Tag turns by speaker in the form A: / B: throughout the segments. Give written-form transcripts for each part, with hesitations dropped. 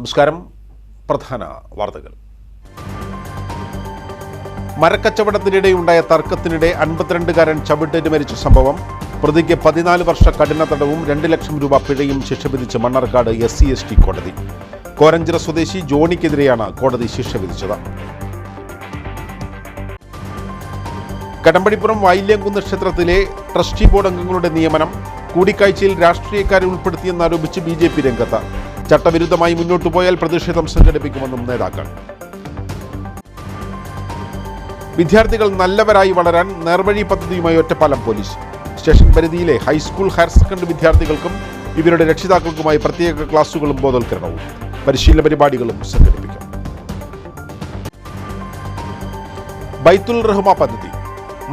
A: നമസ്കാരം. പ്രധാന വാർത്തകൾ. മരക്കച്ചവടത്തിനിടെയുണ്ടായ തർക്കത്തിനിടെ 52കാരൻ ചവിട്ടേറ്റ് മരിച്ച സംഭവം. പ്രതിക്ക് 14 വർഷ കഠിന തടവും 2 ലക്ഷം രൂപ പിഴയും ശിക്ഷ വിധിച്ച് മണ്ണാർക്കാട് SC/ST കോടതി. കോരഞ്ചിറ സ്വദേശി ജോണിക്കെതിരെയാണ് കോടതി ശിക്ഷ വിധിച്ചത്. കടമ്പഴിപ്പുറം വായില്യംകുന്ന് ക്ഷേത്രത്തിലെ ട്രസ്റ്റി ബോർഡ് അംഗങ്ങളുടെ നിയമനം കൂടിക്കാഴ്ചയിൽ രാഷ്ട്രീയക്കാരെ ഉൾപ്പെടുത്തിയെന്നാരോപിച്ച് BJP രംഗത്ത്. ചട്ടവിരുദ്ധമായി മുന്നോട്ടു പോയാൽ പ്രതിഷേധം സംഘടിപ്പിക്കുമെന്നും നേതാക്കൾ. വിദ്യാർത്ഥികൾ നല്ലവരായി വളരാൻ നേർവഴി പദ്ധതിയുമായി ഒറ്റപ്പാലം പോലീസ്. സ്റ്റേഷൻ പരിധിയിലെ ഹൈസ്കൂൾ, ഹയർ സെക്കൻഡറി വിദ്യാർത്ഥികൾക്കും ഇവരുടെ രക്ഷിതാക്കൾക്കുമായി പ്രത്യേക ക്ലാസുകളും ബോധവൽക്കരണവും പരിശീലന പരിപാടികളും സംഘടിപ്പിക്കും. ബൈത്തുൽ റഹ്മ പദ്ധതി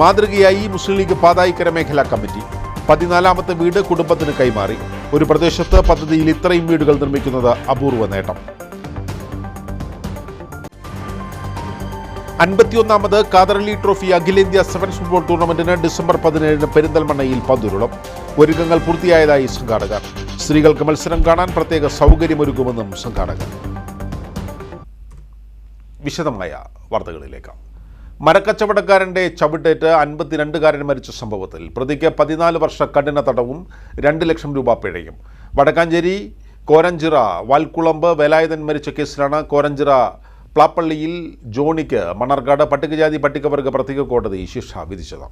A: മാതൃകയായി മുസ്ലിം ലീഗ് പാതായിക്കര മേഖലാ കമ്മിറ്റി. 14ാമത്തെ വീട് കുടുംബത്തിന് കൈമാറി. ഒരു പ്രദേശത്ത് പദ്ധതിയിൽ ഇത്രയും വീടുകൾ നിർമ്മിക്കുന്നത് അപൂർവ നേട്ടം. 51ാമത് ഖാദർ-അലി ട്രോഫി അഖിലേന്ത്യാ സെവൻസ് ഫുട്ബോൾ ടൂർണമെന്റിന് ഡിസംബർ 17 പെരിന്തൽമണ്ണയിൽ പന്തുരുളും. ഒരുക്കങ്ങൾ പൂർത്തിയായതായി സംഘാടകർ. സ്ത്രീകൾക്ക് മത്സരം കാണാൻ പ്രത്യേക സൗകര്യമൊരുക്കുമെന്നും സംഘാടകർ. വിശദമായ വാർത്തകളിലേക്ക്. മരക്കച്ചവടക്കാരൻ്റെ ചവിട്ടേറ്റ് 52കാരൻ മരിച്ച സംഭവത്തിൽ പ്രതിക്ക് 14 വർഷ കഠിന തടവും 2 ലക്ഷം രൂപ പിഴയും. വടക്കാഞ്ചേരി കോരഞ്ചിറ വാൽക്കുളമ്പ് വേലായുധൻ മരിച്ച കേസിലാണ് കോരഞ്ചിറ പ്ലാപ്പള്ളിയിൽ ജോണിക്ക് മണ്ണാർക്കാട് പട്ടികജാതി പട്ടികവർഗ പ്രത്യേക കോടതി ശിക്ഷ വിധിച്ചത്.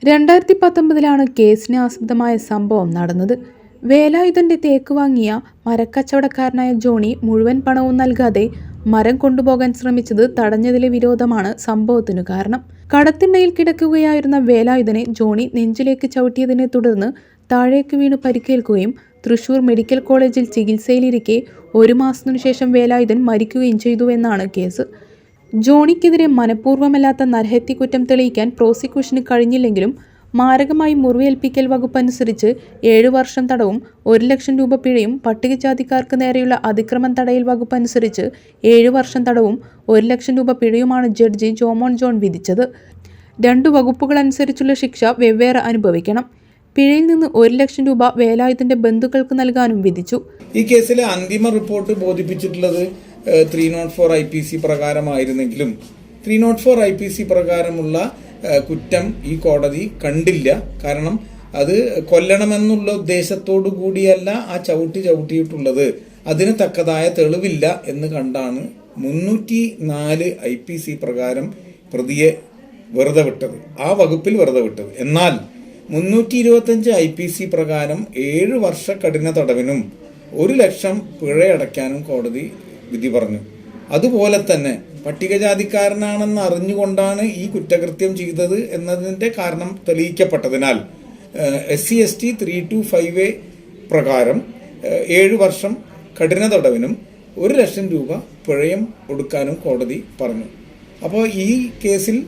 B: 2019 കേസിന് ആസ്പദമായ സംഭവം നടന്നത്. വേലായുധന്റെ തേക്ക് വാങ്ങിയ മരക്കച്ചവടക്കാരനായ ജോണി മുഴുവൻ പണവും നൽകാതെ മരം കൊണ്ടുപോകാൻ ശ്രമിച്ചത് തടഞ്ഞതിലെ വിരോധമാണ് സംഭവത്തിനു കാരണം. കടത്തിണ്ണയിൽ കിടക്കുകയായിരുന്ന വേലായുധനെ ജോണി നെഞ്ചിലേക്ക് ചവിട്ടിയതിനെ തുടർന്ന് താഴേക്ക് വീണ് പരിക്കേൽക്കുകയും തൃശൂർ മെഡിക്കൽ കോളേജിൽ ചികിത്സയിലിരിക്കെ 1 മാസത്തിനു ശേഷം വേലായുധൻ മരിക്കുകയും ചെയ്തുവെന്നാണ് കേസ്. ജോണിക്കെതിരെ മനഃപൂർവ്വമല്ലാത്ത നരഹത്യക്കുറ്റം തെളിയിക്കാൻ പ്രോസിക്യൂഷന് കഴിഞ്ഞില്ലെങ്കിലും മാരകമായി മുറിവേൽപ്പിക്കൽ വകുപ്പ് അനുസരിച്ച് 7 വർഷം തടവും 1 ലക്ഷം രൂപ പിഴയും, പട്ടികജാതിക്കാർക്ക് നേരെയുള്ള അതിക്രമം തടയൽ വകുപ്പ് അനുസരിച്ച് 7 വർഷം തടവും 1 ലക്ഷം രൂപ പിഴയുമാണ് ജഡ്ജി ജോമോൻ ജോൺ വിധിച്ചത്. 2 വകുപ്പുകൾ അനുസരിച്ചുള്ള ശിക്ഷ വെവ്വേറെ അനുഭവിക്കണം. പിഴയിൽ നിന്ന് 1 ലക്ഷം രൂപ വേലായുധന്റെ ബന്ധുക്കൾക്ക് നൽകാനും വിധിച്ചു.
C: ഈ കേസിലെ അന്തിമ റിപ്പോർട്ട് ബോധിപ്പിച്ചിട്ടുള്ളത് 304 IPC പ്രകാരമായിരുന്നെങ്കിലും 304 IPC പ്രകാരമുള്ള കുറ്റം ഈ കോടതി കണ്ടില്ല. കാരണം അത് കൊല്ലണമെന്നുള്ള ഉദ്ദേശത്തോടു കൂടിയല്ല ആ ചവിട്ടിയിട്ടുള്ളത്. അതിന് തക്കതായ തെളിവില്ല എന്ന് കണ്ടാണ് 304 IPC പ്രകാരം പ്രതിയെ വെറുതെ വിട്ടത്, ആ വകുപ്പിൽ വെറുതെ വിട്ടത്. എന്നാൽ 325 IPC പ്രകാരം 7 വർഷ കഠിന തടവിനും 1 ലക്ഷം പിഴയടയ്ക്കാനും കോടതി വിധി പറഞ്ഞു. അതുപോലെ തന്നെ പട്ടികജാതിക്കാരനാണെന്ന് അറിഞ്ഞുകൊണ്ടാണ് ഈ കുറ്റകൃത്യം ചെയ്തത് എന്നതിൻ്റെ കാരണം തെളിയിക്കപ്പെട്ടതിനാൽ SC/ST 325A പ്രകാരം 7 വർഷം കഠിന തടവിനും 1 ലക്ഷം രൂപ പിഴയും കൊടുക്കാനും കോടതി പറഞ്ഞു. അപ്പോൾ ഈ കേസിൽ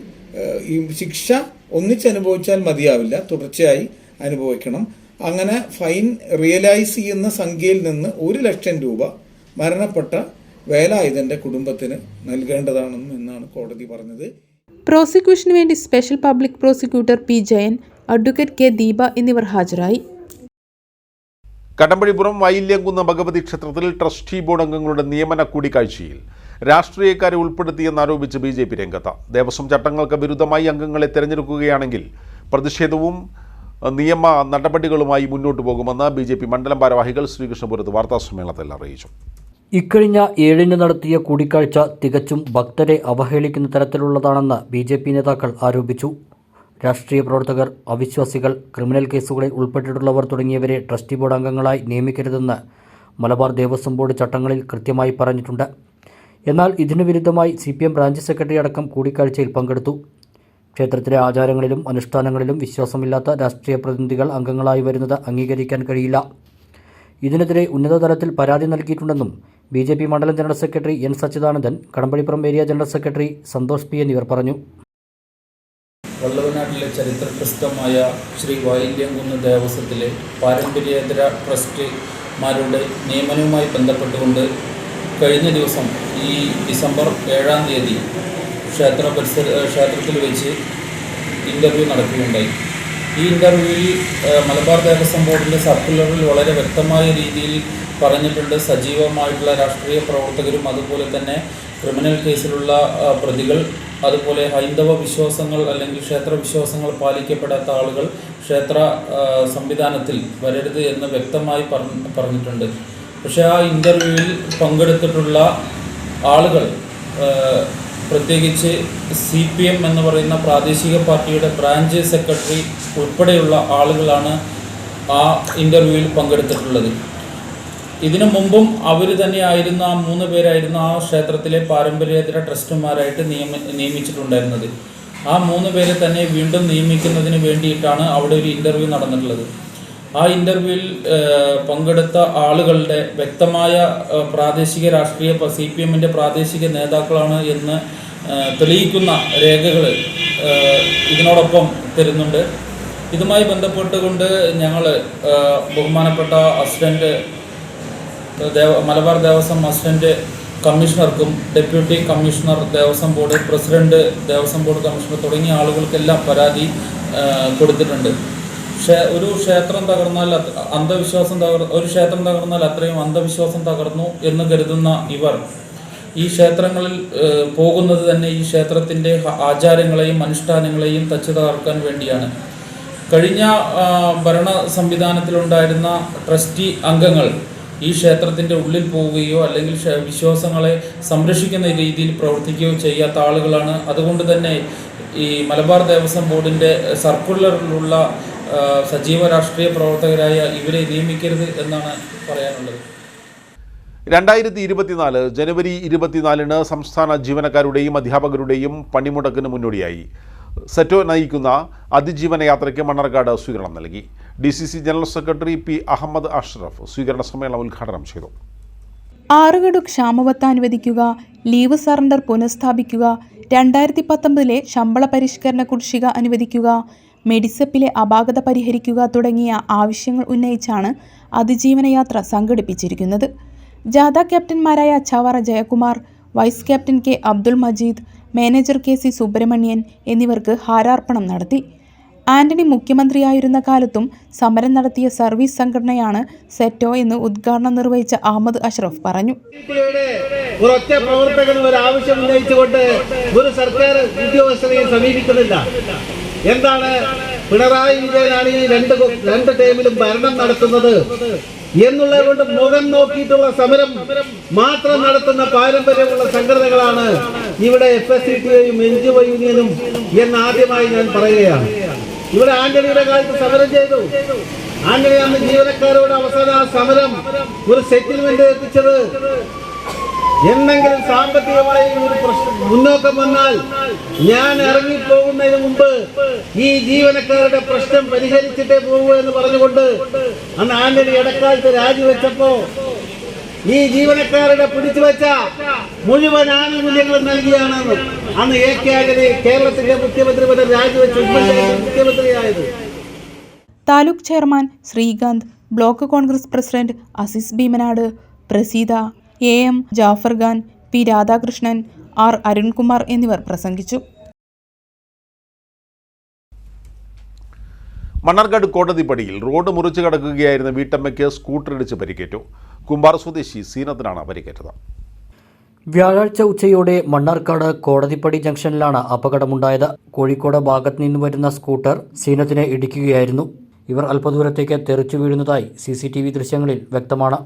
C: ഈ ശിക്ഷ ഒന്നിച്ചനുഭവിച്ചാൽ മതിയാവില്ല, തുടർച്ചയായി അനുഭവിക്കണം. അങ്ങനെ ഫൈൻ റിയലൈസ് ചെയ്യുന്ന സംഖ്യയിൽ നിന്ന് 1 ലക്ഷം രൂപ മരണപ്പെട്ട വേലായുധന്റെ കുടുംബത്തിന് നൽകേണ്ടതാണെന്നാണ് കോടതി പറഞ്ഞത്.
B: പ്രോസിക്യൂഷന് വേണ്ടി special public prosecutor P. Jayan, advocate K. Deepa എന്നിവർ ഹാജരായി.
A: കടമ്പഴിപ്പുറം വായില്യംകുന്ന് ഭഗവതി ക്ഷേത്രത്തിൽ ട്രസ്റ്റി ബോർഡ് അംഗങ്ങളുടെ നിയമന കൂടിക്കാഴ്ചയിൽ രാഷ്ട്രീയക്കാരെ ഉൾപ്പെടുത്തിയെന്നാരോപിച്ച് BJP രംഗത്ത്. ദേവസ്വം ചട്ടങ്ങൾക്ക് വിരുദ്ധമായി അംഗങ്ങളെ തെരഞ്ഞെടുക്കുകയാണെങ്കിൽ പ്രതിഷേധവും നിയമ നടപടികളുമായി മുന്നോട്ടു പോകുമെന്ന് BJP മണ്ഡലം ഭാരവാഹികൾ ശ്രീകൃഷ്ണപുരത്ത് വാർത്താസമ്മേളനത്തിൽ അറിയിച്ചു.
D: ഇക്കഴിഞ്ഞ 7 നടത്തിയ കൂടിക്കാഴ്ച തികച്ചും ഭക്തരെ അവഹേളിക്കുന്ന തരത്തിലുള്ളതാണെന്ന് BJP നേതാക്കൾ ആരോപിച്ചു. രാഷ്ട്രീയ പ്രവർത്തകർ, അവിശ്വാസികൾ, ക്രിമിനൽ കേസുകളിൽ ഉൾപ്പെട്ടിട്ടുള്ളവർ തുടങ്ങിയവരെ ട്രസ്റ്റി ബോർഡ് അംഗങ്ങളായി നിയമിക്കരുതെന്ന് മലബാർ ദേവസ്വം ബോർഡ് ചട്ടങ്ങളിൽ കൃത്യമായി പറഞ്ഞിട്ടുണ്ട്. എന്നാൽ ഇതിനു വിരുദ്ധമായി CPM ബ്രാഞ്ച് സെക്രട്ടറി അടക്കം കൂടിക്കാഴ്ചയിൽ പങ്കെടുത്തു. ക്ഷേത്രത്തിലെ ആചാരങ്ങളിലും അനുഷ്ഠാനങ്ങളിലും വിശ്വാസമില്ലാത്ത രാഷ്ട്രീയ പ്രതിനിധികൾ അംഗങ്ങളായി വരുന്നത് അംഗീകരിക്കാൻ കഴിയില്ല. ഇതിനെതിരെ ഉന്നതതലത്തിൽ പരാതി നൽകിയിട്ടുണ്ടെന്നും BJP മണ്ഡലം general secretary N. Sachidanandan, Kadampazhipuram area general secretary Santhosh P. എന്നിവർ പറഞ്ഞു.
E: വള്ളവനാട്ടിലെ ചരിത്രപ്രസിദ്ധമായ ശ്രീ വായില്യംകുന്ന് ദേവസ്വത്തിലെ പാരമ്പര്യേതര ട്രസ്റ്റിമാരുടെ നിയമനവുമായി ബന്ധപ്പെട്ടുകൊണ്ട് കഴിഞ്ഞ ദിവസം ഈ ഡിസംബർ 7-ാം തീയതി ക്ഷേത്രത്തിൽ വെച്ച് ഇൻ്റർവ്യൂ നടക്കുകയുണ്ടായി. ഈ ഇൻ്റർവ്യൂവിൽ മലബാർ ദേവസ്വം ബോർഡിൻ്റെ സർക്കുലറിൽ വളരെ വ്യക്തമായ രീതിയിൽ പറഞ്ഞിട്ടുണ്ട്, സജീവമായിട്ടുള്ള രാഷ്ട്രീയ പ്രവർത്തകരും അതുപോലെ തന്നെ ക്രിമിനൽ കേസിലുള്ള പ്രതികൾ, അതുപോലെ ഹൈന്ദവ വിശ്വാസങ്ങൾ അല്ലെങ്കിൽ ക്ഷേത്ര വിശ്വാസങ്ങൾ പാലിക്കപ്പെടാത്ത ആളുകൾ ക്ഷേത്ര സംവിധാനത്തിൽ വരരുത് എന്ന് വ്യക്തമായി പറഞ്ഞിട്ടുണ്ട്. പക്ഷേ ആ ഇൻ്റർവ്യൂവിൽ പങ്കെടുത്തിട്ടുള്ള ആളുകൾ, പ്രത്യേകിച്ച് CPM എന്ന് പറയുന്ന പ്രാദേശിക പാർട്ടിയുടെ ബ്രാഞ്ച് സെക്രട്ടറി ഉൾപ്പെടെയുള്ള ആളുകളാണ് ആ ഇൻ്റർവ്യൂവിൽ പങ്കെടുത്തിട്ടുള്ളത്. ഇതിനു മുമ്പും അവർ തന്നെയായിരുന്നു, ആ 3 പേരായിരുന്നു ആ ക്ഷേത്രത്തിലെ പാരമ്പര്യേതര ട്രസ്റ്റുമാരായിട്ട് നിയമിച്ചിട്ടുണ്ടായിരുന്നത്. ആ 3 പേരെ തന്നെ വീണ്ടും നിയമിക്കുന്നതിന് വേണ്ടിയിട്ടാണ് അവിടെ ഒരു ഇൻ്റർവ്യൂ നടന്നിട്ടുള്ളത്. ആ ഇൻ്റർവ്യൂവിൽ പങ്കെടുത്ത ആളുകളുടെ വ്യക്തമായ പ്രാദേശിക രാഷ്ട്രീയ CPMൻ്റെ പ്രാദേശിക നേതാക്കളാണ് എന്ന് തെളിയിക്കുന്ന രേഖകൾ ഇതിനോടൊപ്പം തരുന്നുണ്ട്. ഇതുമായി ബന്ധപ്പെട്ടുകൊണ്ട് ഞങ്ങൾ ബഹുമാനപ്പെട്ട അസിസ്റ്റൻ്റ് മലബാർ ദേവസ്വം അസിസ്റ്റൻ്റ് കമ്മീഷണർക്കും deputy commissioner Devaswom board president Devaswom board commissioner തുടങ്ങിയ ആളുകൾക്കെല്ലാം പരാതി കൊടുത്തിട്ടുണ്ട്. ഒരു ക്ഷേത്രം തകർന്നാൽ ഒരു ക്ഷേത്രം തകർന്നാൽ അത്രയും അന്ധവിശ്വാസം തകർന്നു എന്ന് കരുതുന്ന ഇവർ ഈ ക്ഷേത്രങ്ങളിൽ പോകുന്നത് തന്നെ ഈ ക്ഷേത്രത്തിൻ്റെ ആചാരങ്ങളെയും അനുഷ്ഠാനങ്ങളെയും തച്ചു തകർക്കാൻ വേണ്ടിയാണ്. കഴിഞ്ഞ ഭരണ സംവിധാനത്തിലുണ്ടായിരുന്ന ട്രസ്റ്റി അംഗങ്ങൾ ഈ ക്ഷേത്രത്തിൻ്റെ ഉള്ളിൽ പോവുകയോ അല്ലെങ്കിൽ വിശ്വാസങ്ങളെ സംരക്ഷിക്കുന്ന രീതിയിൽ പ്രവർത്തിക്കുകയോ ചെയ്യാത്ത ആളുകളാണ്. അതുകൊണ്ട് തന്നെ ഈ മലബാർ ദേവസ്വം ബോർഡിൻ്റെ സർക്കുലറിലുള്ള സജീവ രാഷ്ട്രീയ പ്രവർത്തകരായ ഇവരെ നിയമിക്കരുത് എന്നാണ് പറയാനുള്ളത്.
A: 2024 ജനുവരി 24 സംസ്ഥാന ജീവനക്കാരുടെയും അധ്യാപകരുടെയും പണിമുടക്കിന് മുന്നോടിയായി സെറ്റോ നയിക്കുന്ന അതിജീവന യാത്രയ്ക്ക് മണ്ണാർക്കാട് സ്വീകരണം നൽകി. DCC general secretary P. Ahammed Ashraf സ്വീകരണ സമ്മേളനം ഉദ്ഘാടനം ചെയ്തു.
B: 6 ഗഡു ക്ഷാമബത്ത അനുവദിക്കുക, ലീവ് സറണ്ടർ പുനഃസ്ഥാപിക്കുക, 2019 ശമ്പള പരിഷ്കരണ കുടിശ്ശിക അനുവദിക്കുക, മെഡിസെപ്പിലെ അപാകത പരിഹരിക്കുക തുടങ്ങിയ ആവശ്യങ്ങൾ ഉന്നയിച്ചാണ് അതിജീവന യാത്ര സംഘടിപ്പിച്ചിരിക്കുന്നത്. ജാഥ ക്യാപ്റ്റന്മാരായ Chavara Jayakumar, vice captain K. Abdul Majeed, manager KC Subramanian എന്നിവർക്ക് ഹാരാർപ്പണം നടത്തി. ആന്റണി മുഖ്യമന്ത്രിയായിരുന്ന കാലത്തും സമരം നടത്തിയ സർവീസ് സംഘടനയാണ് സെറ്റോ എന്ന് ഉദ്ഘാടനം നിർവഹിച്ച അഹമ്മദ് അഷ്റഫ് പറഞ്ഞു.
F: ഒരൊറ്റ പ്രവർത്തകൻ ഒരു ആവശ്യം ഉന്നയിച്ചുകൊണ്ട് ഒരു സർക്കാർ ഉദ്യോഗസ്ഥരെയും സമീപിക്കുന്നില്ല. എന്താണ് പിണറായി വിജയനാണ് ഈ രണ്ട് ടൈമിലും ഭരണം നടത്തുന്നത് എന്നുള്ളത് കൊണ്ട് മുഖം നോക്കിയിട്ടുള്ള സമരം മാത്രം നടത്തുന്ന പാരമ്പര്യമുള്ള സംഘടനകളാണ് ഇവിടെ FSCTയും NGO യൂണിയനും എന്ന് ആദ്യമായി ഞാൻ പറയുകയാണ്. ഇവിടെ ആന്റണിയുടെ കാലത്ത് സമരം ചെയ്തു. ആന്റണി അന്ന് ജീവനക്കാരോട് അവസാന സമരം ഒരു സെറ്റിൽമെന്റ് എത്തിച്ചത് എന്തെങ്കിലും സാമ്പത്തികമായി ഒരു പ്രശ്നം മുന്നോക്കം വന്നാൽ ഞാൻ ഇറങ്ങിപ്പോകുന്നതിന് മുമ്പ് ഈ ജീവനക്കാരുടെ പ്രശ്നം പരിഹരിച്ചിട്ടേ പോകൂ എന്ന് പറഞ്ഞുകൊണ്ട് അന്ന് ആന്റണി ഇടക്കാലത്ത് രാജിവെച്ചപ്പോ ഈ ജീവനക്കാരുടെ പിടിച്ചുവെച്ച മുഴുവൻ ആനുകൂല്യങ്ങളും നൽകിയാണ് അന്ന് AK ആന്റണി കേരളത്തിലെ മുഖ്യമന്ത്രി പദം രാജിവെച്ച് മുഖ്യമന്ത്രിയായത്.
B: Taluk chairman Sreekanth, block Congress president Azeez Bheemanad, Praseetha, AM Jafar Khan, P. Radhakrishnan, R. Arunkumar എന്നിവർ പ്രസംഗിച്ചു.
A: മണ്ണാർക്കാട് കോടതിപ്പടിയിൽ റോഡ് മുറിച്ചു കടക്കുകയായിരുന്ന വീട്ടമ്മയ്ക്ക് സ്കൂട്ടറിടിച്ച് പരിക്കേറ്റു. കുമ്പാർ സ്വദേശി സീനത്തിനാണ് പരിക്കേറ്റത്.
D: വ്യാഴാഴ്ച ഉച്ചയോടെ മണ്ണാർക്കാട് കോടതിപ്പടി ജംഗ്ഷനിലാണ് അപകടമുണ്ടായത്. കോഴിക്കോട് ഭാഗത്ത് നിന്ന് വരുന്ന സ്കൂട്ടർ സീനത്തിനെ ഇടിക്കുകയായിരുന്നു. ഇവർ അല്പദൂരത്തേക്ക് തെറിച്ചു വീഴുന്നതായി CCTV ദൃശ്യങ്ങളിൽ വ്യക്തമാണ്.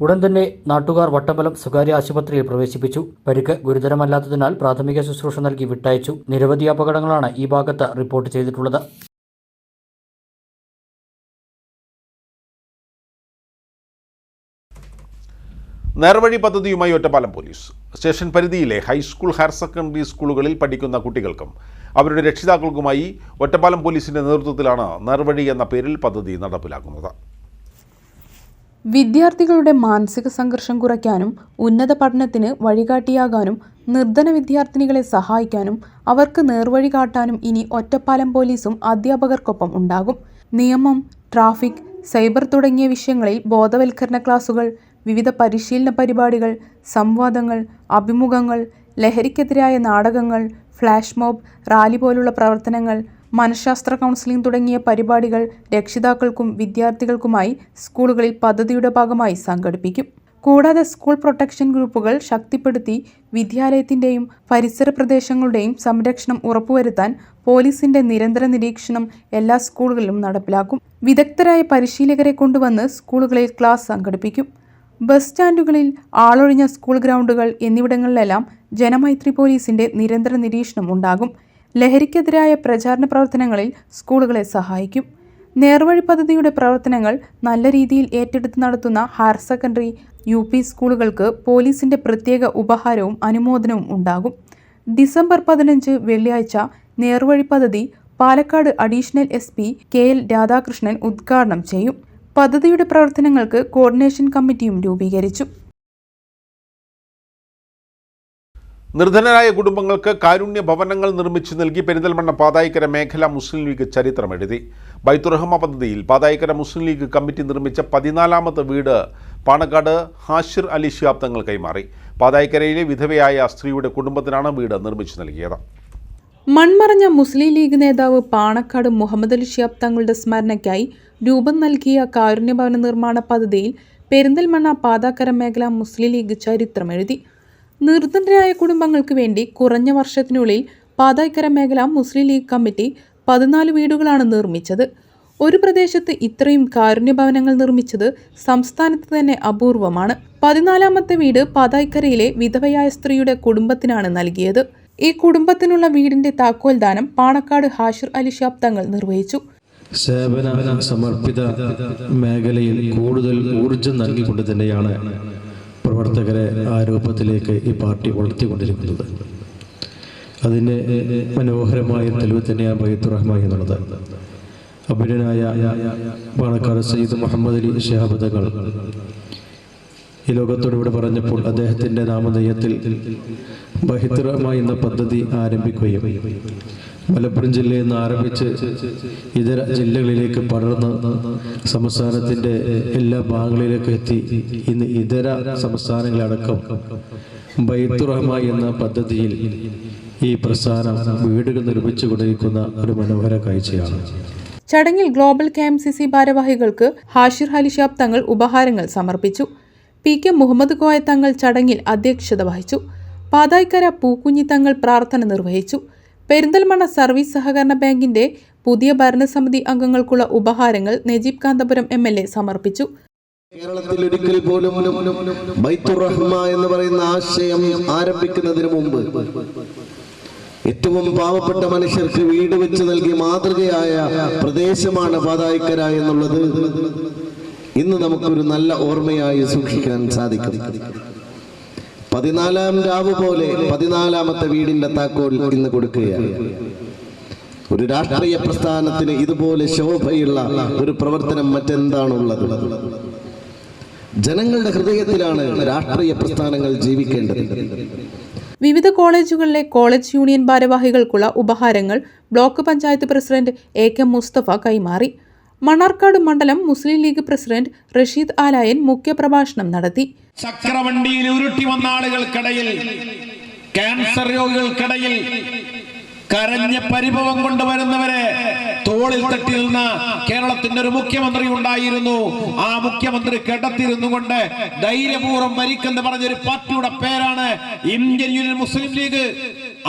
D: ഉടൻ തന്നെ നാട്ടുകാർ വട്ടമ്പലം സ്വകാര്യ ആശുപത്രിയിൽ പ്രവേശിപ്പിച്ചു. പരിക്ക് ഗുരുതരമല്ലാത്തതിനാൽ പ്രാഥമിക ശുശ്രൂഷ നൽകി വിട്ടയച്ചു. നിരവധി അപകടങ്ങളാണ് ഈ ഭാഗത്ത് റിപ്പോർട്ട് ചെയ്തിട്ടുള്ളത്.
A: നേർവഴി പദ്ധതിയുമായി ഒറ്റപ്പാലം പോലീസ്. സ്റ്റേഷൻ പരിധിയിലെ ഹൈസ്കൂൾ, ഹയർ സെക്കൻഡറി സ്കൂളുകളിൽ പഠിക്കുന്ന കുട്ടികൾക്കും അവരുടെ രക്ഷിതാക്കൾക്കുമായി ഒറ്റപ്പാലം പോലീസിന്റെ നേതൃത്വത്തിലാണ് നേർവഴി എന്ന പേരിൽ പദ്ധതി നടപ്പിലാക്കുന്നത്.
B: വിദ്യാർത്ഥികളുടെ മാനസിക സംഘർഷം കുറയ്ക്കാനും ഉന്നത പഠനത്തിന് വഴികാട്ടിയാകാനും നിർധന വിദ്യാർത്ഥിനികളെ സഹായിക്കാനും അവർക്ക് നേർവഴി കാട്ടാനും ഇനി ഒറ്റപ്പാലം പോലീസും അധ്യാപകർക്കൊപ്പം ഉണ്ടാകും. നിയമം, ട്രാഫിക്, സൈബർ തുടങ്ങിയ വിഷയങ്ങളിൽ ബോധവൽക്കരണ ക്ലാസുകൾ, വിവിധ പരിശീലന പരിപാടികൾ, സംവാദങ്ങൾ, അഭിമുഖങ്ങൾ, ലഹരിക്കെതിരായ നാടകങ്ങൾ, ഫ്ലാഷ് മോബ്, റാലി പോലുള്ള പ്രവർത്തനങ്ങൾ, മനഃശാസ്ത്ര കൗൺസിലിംഗ് തുടങ്ങിയ പരിപാടികൾ രക്ഷിതാക്കൾക്കും വിദ്യാർത്ഥികൾക്കുമായി സ്കൂളുകളിൽ പദ്ധതിയുടെ ഭാഗമായി സംഘടിപ്പിക്കും. കൂടാതെ സ്കൂൾ പ്രൊട്ടക്ഷൻ ഗ്രൂപ്പുകൾ ശക്തിപ്പെടുത്തി വിദ്യാലയത്തിൻ്റെയും പരിസര പ്രദേശങ്ങളുടെയും സംരക്ഷണം ഉറപ്പുവരുത്താൻ പോലീസിന്റെ നിരന്തര നിരീക്ഷണം എല്ലാ സ്കൂളുകളിലും നടപ്പിലാക്കും. വിദഗ്ധരായ പരിശീലകരെ കൊണ്ടുവന്ന് സ്കൂളുകളിൽ ക്ലാസ് സംഘടിപ്പിക്കും. ബസ് സ്റ്റാൻഡുകളിൽ, ആളൊഴിഞ്ഞ സ്കൂൾ ഗ്രൗണ്ടുകൾ എന്നിവിടങ്ങളിലെല്ലാം ജനമൈത്രി പോലീസിന്റെ നിരന്തര നിരീക്ഷണം ഉണ്ടാകും. ലഹരിക്കെതിരായ പ്രചാരണ പ്രവർത്തനങ്ങളിൽ സ്കൂളുകളെ സഹായിക്കും. നേർവഴി പദ്ധതിയുടെ പ്രവർത്തനങ്ങൾ നല്ല രീതിയിൽ ഏറ്റെടുത്ത് നടത്തുന്ന ഹയർ സെക്കൻഡറി, UP സ്കൂളുകൾക്ക് പോലീസിന്റെ പ്രത്യേക ഉപഹാരവും അനുമോദനവും ഉണ്ടാകും. ഡിസംബർ 15 വെള്ളിയാഴ്ച നേർവഴി പദ്ധതി Palakkad additional SP KL Radhakrishnan ഉദ്ഘാടനം ചെയ്യും. പദ്ധതിയുടെ പ്രവർത്തനങ്ങൾക്ക് കോർഡിനേഷൻ കമ്മിറ്റിയും രൂപീകരിച്ചു.
A: നിർധനരായ കുടുംബങ്ങൾക്ക് കാരുണ്യ ഭവനങ്ങൾ നിർമ്മിച്ചു നൽകി പെരിന്തൽമണ്ണ പാതായിക്കര മേഖല മുസ്ലിം ലീഗ് ചരിത്രമെഴുതി. ബൈത്തുറഹ്മ പദ്ധതിയിൽ പാതായിക്കര മുസ്ലിം ലീഗ് കമ്മിറ്റി നിർമ്മിച്ച 14ാമത്തെ വീട് പാണക്കാട് ഹാഷിർ അലി ശിഹാബ് തങ്ങൾ കൈമാറി. പാതായിക്കരയിലെ വിധവയായ സ്ത്രീയുടെ കുടുംബത്തിനാണ് വീട് നിർമ്മിച്ചു നൽകിയത്.
B: മൺമറഞ്ഞ മുസ്ലിം ലീഗ് നേതാവ് പാണക്കാട് മുഹമ്മദ് അലി ശിഹാബ് തങ്ങളുടെ സ്മരണയ്ക്കായി രൂപം നൽകിയ കാരുണ്യഭവന നിർമ്മാണ പദ്ധതിയിൽ പെരിന്തൽമണ്ണ പാതാക്കര മേഖല മുസ്ലിം ലീഗ് ചരിത്രമെഴുതി. നിർധനരായ കുടുംബങ്ങൾക്ക് വേണ്ടി കുറഞ്ഞ വർഷത്തിനുള്ളിൽ പാതാക്കര മേഖല മുസ്ലിം ലീഗ് കമ്മിറ്റി 14 വീടുകളാണ് നിർമ്മിച്ചത്. ഒരു പ്രദേശത്ത് ഇത്രയും കാരുണ്യഭവനങ്ങൾ നിർമ്മിച്ചത് സംസ്ഥാനത്ത് തന്നെ അപൂർവമാണ്. 14ാമത്തെ വീട് പാതാക്കരയിലെ വിധവയായ സ്ത്രീയുടെ കുടുംബത്തിനാണ് നൽകിയത്. ഈ കുടുംബത്തിനുള്ള വീടിന്റെ താക്കോൽദാനം പാണക്കാട് ഹാഷിർ അലി ശിഹാബ് തങ്ങൾ നിർവഹിച്ചു.
G: സേവന സമർപ്പിത മേഖലയിൽ കൂടുതൽ ഊർജം നൽകിക്കൊണ്ട് തന്നെയാണ് പ്രവർത്തകരെ ആ രൂപത്തിലേക്ക് ഈ പാർട്ടി വളർത്തിക്കൊണ്ടിരിക്കുന്നത്. അതിൻ്റെ മനോഹരമായ തെളിവ് തന്നെയാണ് ബൈത്തുറഹ്മ എന്നുള്ളത്. അഭിനനായ പാണക്കാട് സയ്യിദ് മുഹമ്മദ് അലി ശിഹാബ് തങ്ങൾ ഈ ലോകത്തോടുകൂടെ പറഞ്ഞപ്പോൾ അദ്ദേഹത്തിൻ്റെ നാമധേയത്തിൽ ബൈത്തുറഹ്മ എന്ന പദ്ധതി ആരംഭിക്കുകയും മലപ്പുറം ജില്ലയിൽ നിന്ന് ആരംഭിച്ച് ഇതര ജില്ലകളിലേക്ക് പടർന്ന് സംസ്ഥാനത്തിൻ്റെ എല്ലാ ഭാഗങ്ങളിലേക്ക് എത്തി ഇന്ന് ഇതര സംസ്ഥാനങ്ങളടക്കം ബൈത്തുറഹ്മ എന്ന പദ്ധതിയിൽ ഈ പ്രസ്ഥാനം വീടുകൾ നിർമ്മിച്ചു കൊണ്ടിരിക്കുന്ന ഒരു മനോഹര കാഴ്ചയാണ്.
B: ചടങ്ങിൽ ഗ്ലോബൽ KMCC ഭാരവാഹികൾക്ക് ഹാഷിർ അലി ശിഹാബ് തങ്ങൾ ഉപഹാരങ്ങൾ സമർപ്പിച്ചു. PK മുഹമ്മദ് കോയ തങ്ങൾ ചടങ്ങിൽ അധ്യക്ഷത വഹിച്ചു. പാതായിക്കര പൂക്കുഞ്ഞി തങ്ങൾ പ്രാർത്ഥന നിർവഹിച്ചു. പെരിന്തൽമണ്ണ സർവീസ് സഹകരണ ബാങ്കിന്റെ പുതിയ ഭരണസമിതി അംഗങ്ങൾക്കുള്ള ഉപഹാരങ്ങൾ നജീബ് കാന്തപുരം MLA സമർപ്പിച്ചു.
H: കേരളത്തിൽ ഒരിക്കൽ പോലും ബൈത്തുറഹ്മ എന്ന് പറയുന്ന ആശയം ആരംഭിക്കുന്നതിന് മുമ്പ് ഏറ്റവും പാവപ്പെട്ട മനുഷ്യർക്ക് വീട് വെച്ച് നൽകി മാതൃകയായ പ്രദേശമാണ് പാതായിക്കര എന്നുള്ളത് ഇന്ന് നമുക്കൊരു നല്ല ഓർമ്മയായി സൂക്ഷിക്കാൻ സാധിക്കും. 14ാം രാവ് പോലെ 14ാമത്തെ വീടിന്റെ താക്കോൽ ഇന്ന് കൊടുക്കുകയാണ്. ഒരു രാഷ്ട്രീയ പ്രസ്ഥാനത്തിന് ഇതുപോലെ ശോഭയുള്ള ഒരു പ്രവർത്തനം മറ്റെന്താണുള്ളത്? ജനങ്ങളുടെ ഹൃദയത്തിലാണ് രാഷ്ട്രീയ പ്രസ്ഥാനങ്ങൾ ജീവിക്കേണ്ടത്.
B: വിവിധ കോളേജുകളിലെ കോളേജ് യൂണിയൻ ഭാരവാഹികൾക്കുള്ള ഉപഹാരങ്ങൾ block panchayat president AK Musthafa കൈമാറി. മണ്ണാർക്കാട് മണ്ഡലം Muslim League president Rasheed Alayan മുഖ്യപ്രഭാഷണം നടത്തി.
I: ചക്രവണ്ടിയിൽ ഉരുട്ടി വന്ന ആളുകൾക്കിടയിൽ, ക്യാൻസർ രോഗികൾക്കിടയിൽ കരഞ്ഞ പരിഭവം കൊണ്ടുവരുന്നവരെ തോളിൽ തട്ടി നിന്ന കേരളത്തിന്റെ ഒരു മുഖ്യമന്ത്രി ഉണ്ടായിരുന്നു. ആ മുഖ്യമന്ത്രി കിടത്തിരുന്നു കൊണ്ട് ധൈര്യപൂർവ്വം ഭരിക്കെന്ന് പറഞ്ഞൊരു പാർട്ടിയുടെ പേരാണ് ഇന്ത്യൻ യൂണിയൻ മുസ്ലിം ലീഗ്.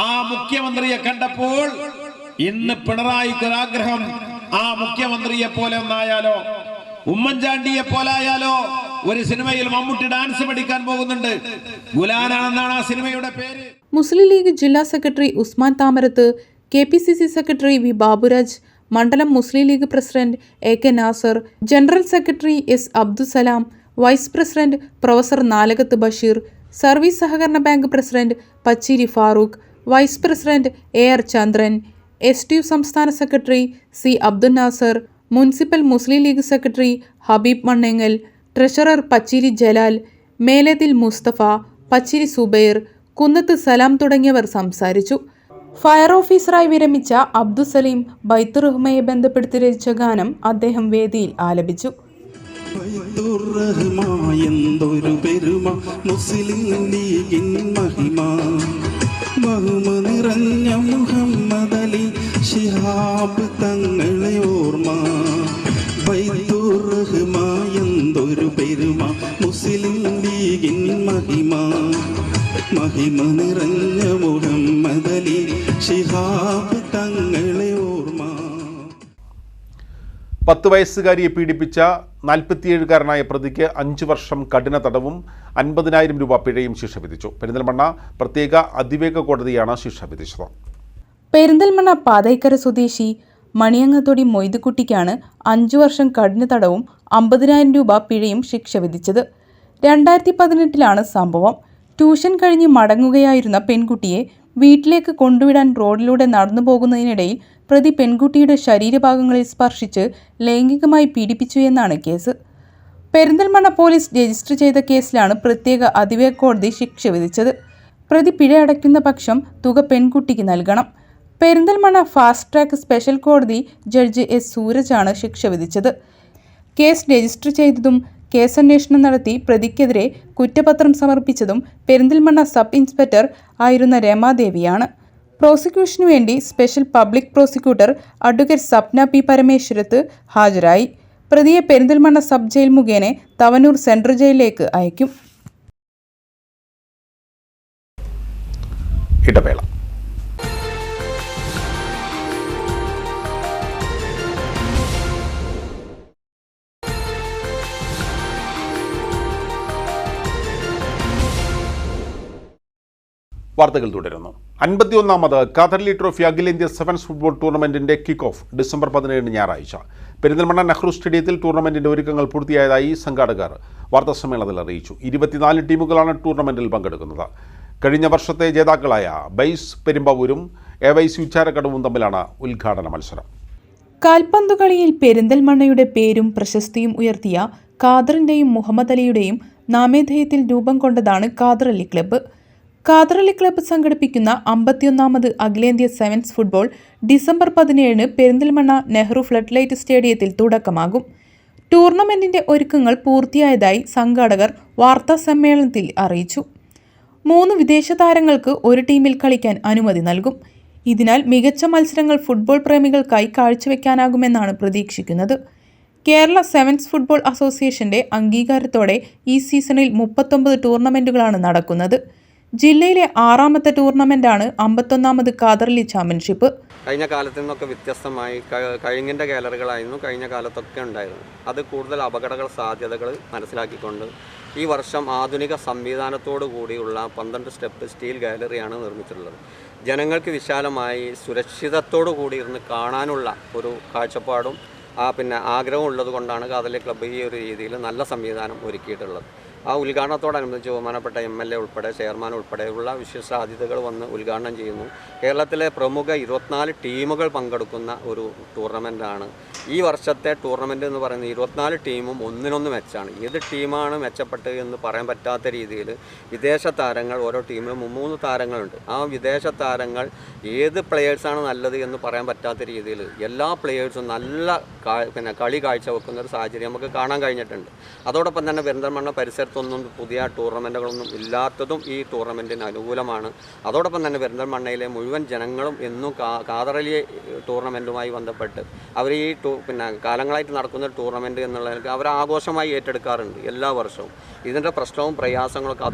I: ആ മുഖ്യമന്ത്രിയെ കണ്ടപ്പോൾ ഇന്ന് പിണറായിക്കൊരാഗ്രഹം ആ മുഖ്യമന്ത്രിയെ പോലെ ഒന്നായാലോ, ഉമ്മൻചാണ്ടിയെ പോലായാലോ. ഒരു സിനിമയിൽ മമ്മൂട്ടി ഡാൻസ് പഠിക്കാൻ പോകുന്നുണ്ട്. ഗുലാനാണെന്നാണ് ആ സിനിമയുടെ പേര്.
B: മുസ്ലിം ലീഗ് ജില്ലാ secretary Usman Thamarath, KPCC secretary V Baburaj, മണ്ഡലം Muslim League president AK Nasar, general secretary S Abdussalam, vice president professor Nalakath Basheer, service സഹകരണ bank president Pacheri Farooq, vice president AR Chandran, STU സംസ്ഥാന secretary C Abdul Nasar, municipal Muslim League secretary Habeeb Mannengal, treasurer Pacheri Jalal, Melathil Musthafa, Pacheri Zubair, Kunnath Salam തുടങ്ങിയവർ സംസാരിച്ചു. ഫയർ ഓഫീസറായി വിരമിച്ച അബ്ദുസലീം ബൈത്തുറഹ്മയെ ബന്ധപ്പെടുത്തി രചിച്ച ഗാനം അദ്ദേഹം വേദിയിൽ ആലപിച്ചു.
J: മുഹമ്മദ് അലി ശിഹാബ് തങ്ങളെ ഓർമ്മ ബൈത്തുറഹ്മായെന്തൊരു പെരുമ മുസ്ലിം ലീഗിൻ മഹിമ മഹിമ നിറഞ്ഞ മുഹമ്മദലി ശിഹാബ് തങ്ങളെ ഓർമ്മ.
A: 10 വയസ്സുകാരിയെ പീഡിപ്പിച്ച 47-കാരനായ പ്രതിക്ക് 5 വർഷം കഠിന തടവും 50,000 രൂപ പിഴയും ശിക്ഷ വിധിച്ചു. പെരിന്തൽമണ്ണ പ്രത്യേക അതിവേഗ കോടതിയാണ് ശിക്ഷ വിധിച്ചത്.
B: പെരിന്തൽമണ്ണ പാതൈക്കര സ്വദേശി മണിയങ്ങത്തൊടി മൊയ്തുകുട്ടിക്കാണ് 5 വർഷം കഠിന തടവും 50,000 രൂപ പിഴയും ശിക്ഷ വിധിച്ചത്. 2018 സംഭവം. ട്യൂഷൻ കഴിഞ്ഞ് മടങ്ങുകയായിരുന്ന പെൺകുട്ടിയെ വീട്ടിലേക്ക് കൊണ്ടുവിടാൻ റോഡിലൂടെ നടന്നു പോകുന്നതിനിടയിൽ പ്രതി പെൺകുട്ടിയുടെ ശരീരഭാഗങ്ങളിൽ സ്പർശിച്ച് ലൈംഗികമായി പീഡിപ്പിച്ചു എന്നാണ് കേസ്. പെരിന്തൽമണ്ണ പോലീസ് രജിസ്റ്റർ ചെയ്ത കേസിലാണ് പ്രത്യേക അതിവേഗ കോടതി ശിക്ഷ വിധിച്ചത്. പ്രതി പിഴ അടയ്ക്കുന്ന പക്ഷം തുക പെൺകുട്ടിക്ക് നൽകണം. പെരിന്തൽമണ്ണ ഫാസ്റ്റ് ട്രാക്ക് സ്പെഷ്യൽ കോടതി ജഡ്ജി എസ് സൂരജാണ് ശിക്ഷ വിധിച്ചത്. കേസ് രജിസ്റ്റർ ചെയ്തതും കേസന്വേഷണം നടത്തി പ്രതിക്കെതിരെ കുറ്റപത്രം സമർപ്പിച്ചതും പെരിന്തൽമണ്ണ സബ് ഇൻസ്പെക്ടർ ആയിരുന്ന രമാദേവിയാണ്. പ്രോസിക്യൂഷനു വേണ്ടി special public prosecutor advocate Sapna P Parameswarath ഹാജരായി. പ്രതിയെ പെരിന്തൽമണ്ണ സബ് ജയിൽ മുഖേന തവനൂർ സെൻട്രൽ ജയിലിലേക്ക് അയക്കും.
A: ഇടവേള. വാർത്തകൾ തുടരുന്നു. 51ാമത് ഖാദർലി ട്രോഫി അഖിലേന്ത്യാ സെവൻസ് ഫുട്ബോൾ ടൂർണമെന്റിന്റെ കിക്ക് ഓഫ് ഡിസംബർ 17 ഞായറാഴ്ച പെരിന്തൽമണ്ണ നെഹ്റു സ്റ്റേഡിയത്തിൽ ടൂർണമെന്റിന്റെ ഒരുക്കങ്ങൾ പൂർത്തിയായതായി സംഘാടകർ വാർത്താസമ്മേളനത്തിൽ അറിയിച്ചു. 24 ടീമുകളാണ് ടൂർണമെന്റിൽ പങ്കെടുക്കുന്നത്. കഴിഞ്ഞ വർഷത്തെ ജേതാക്കളായ ബൈസ് പെരുമ്പാവൂരും AYC ഉച്ചാരക്കടവും തമ്മിലാണ് ഉദ്ഘാടന മത്സരം.
B: കാൽപന്തുകളിയിൽ പെരിന്തൽമണ്ണയുടെ പേരും പ്രശസ്തിയും ഉയർത്തിയ ഖാദറിന്റെയും മുഹമ്മദ് അലിയുടെയും നാമധേയത്തിൽ രൂപം കൊണ്ടതാണ് ഖാദർലി ക്ലബ്ബ്. ഖാദർലി ക്ലബ്ബ് സംഘടിപ്പിക്കുന്ന 51ാമത് അഖിലേന്ത്യാ sevens football December 17 Perinthalmanna Nehru flood light സ്റ്റേഡിയത്തിൽ തുടക്കമാകും. ടൂർണമെന്റിന്റെ ഒരുക്കങ്ങൾ പൂർത്തിയായതായി സംഘാടകർ വാർത്താസമ്മേളനത്തിൽ അറിയിച്ചു. 3 വിദേശ താരങ്ങൾക്ക് ഒരു ടീമിൽ കളിക്കാൻ അനുമതി നൽകും. ഇതിനാൽ മികച്ച മത്സരങ്ങൾ ഫുട്ബോൾ പ്രേമികൾക്കായി കാഴ്ചവെക്കാനാകുമെന്നാണ് പ്രതീക്ഷിക്കുന്നത്. കേരള സെവൻസ് ഫുട്ബോൾ അസോസിയേഷന്റെ അംഗീകാരത്തോടെ ഈ സീസണിൽ 39 ടൂർണമെന്റുകളാണ് നടക്കുന്നത്. ജില്ലയിലെ 6ാമത്തെ ടൂർണമെന്റാണ് 51ാമത് ഖാദർലി ചാമ്പ്യൻഷിപ്പ്.
K: കഴിഞ്ഞ കാലത്തു നിന്നൊക്കെ വ്യത്യസ്തമായി കഴിഞ്ഞിൻ്റെ ഗാലറികളായിരുന്നു കഴിഞ്ഞ കാലത്തൊക്കെ ഉണ്ടായിരുന്നത്. അത് കൂടുതൽ അപകട സാധ്യതകൾ മനസ്സിലാക്കിക്കൊണ്ട് ഈ വർഷം ആധുനിക സംവിധാനത്തോടു കൂടിയുള്ള 12 സ്റ്റെപ്പ് സ്റ്റീൽ ഗാലറിയാണ് നിർമ്മിച്ചിട്ടുള്ളത്. ജനങ്ങൾക്ക് വിശാലമായി സുരക്ഷിതത്തോടു കൂടി ഇരുന്ന് കാണാനുള്ള ഒരു കാഴ്ചപ്പാടും ആഗ്രഹവും ഉള്ളത് കൊണ്ടാണ് ഖാദർലി ക്ലബ്ബ് ഈ ഒരു രീതിയിൽ നല്ല സംവിധാനം ഒരുക്കിയിട്ടുള്ളത്. ആ ഉദ്ഘാടനത്തോടനുബന്ധിച്ച് ബഹുമാനപ്പെട്ട MLA ഉൾപ്പെടെ ചെയർമാൻ ഉൾപ്പെടെയുള്ള വിശിഷ്ടാതിഥികൾ വന്ന് ഉദ്ഘാടനം ചെയ്യുന്നു. കേരളത്തിലെ പ്രമുഖ 24 ടീമുകൾ പങ്കെടുക്കുന്ന ഒരു ടൂർണമെൻറ്റാണ്. ഈ വർഷത്തെ ടൂർണമെൻറ്റ് എന്ന് പറയുന്നത് 24 ടീമും ഒന്നിനൊന്ന് മെച്ചാണ്. ഏത് ടീമാണ് മെച്ചപ്പെട്ടത് എന്ന് പറയാൻ പറ്റാത്ത രീതിയിൽ വിദേശ താരങ്ങൾ ഓരോ ടീമിലും 3 താരങ്ങളുണ്ട്. ആ വിദേശ താരങ്ങൾ ഏത് പ്ലെയേഴ്സാണ് നല്ലത് എന്ന് പറയാൻ പറ്റാത്ത രീതിയിൽ എല്ലാ പ്ലെയേഴ്സും നല്ല കളി കാഴ്ചവെക്കുന്ന ഒരു സാഹചര്യം നമുക്ക് കാണാൻ കഴിഞ്ഞിട്ടുണ്ട്. അതോടൊപ്പം തന്നെ പെരിന്തൽമണ്ണ പരിസരത്തൊന്നും പുതിയ ടൂർണമെൻറ്റുകളൊന്നും ഇല്ലാത്തതും ഈ ടൂർണമെൻറ്റിന് അനുകൂലമാണ്. അതോടൊപ്പം തന്നെ പെരിന്തൽമണ്ണയിലെ മുഴുവൻ ജനങ്ങളും എന്നും ഖാദർലി ടൂർണമെൻറ്റുമായി ബന്ധപ്പെട്ട് അവർ ഈ കാലങ്ങളായിട്ട് നടക്കുന്ന ടൂർണമെൻറ്റ് എന്നുള്ളതിൽ അവർ ആഘോഷമായി ഏറ്റെടുക്കാറുണ്ട് എല്ലാ വർഷവും. ഇതിൻ്റെ പ്രശ്നവും പ്രയാസങ്ങളൊക്കെ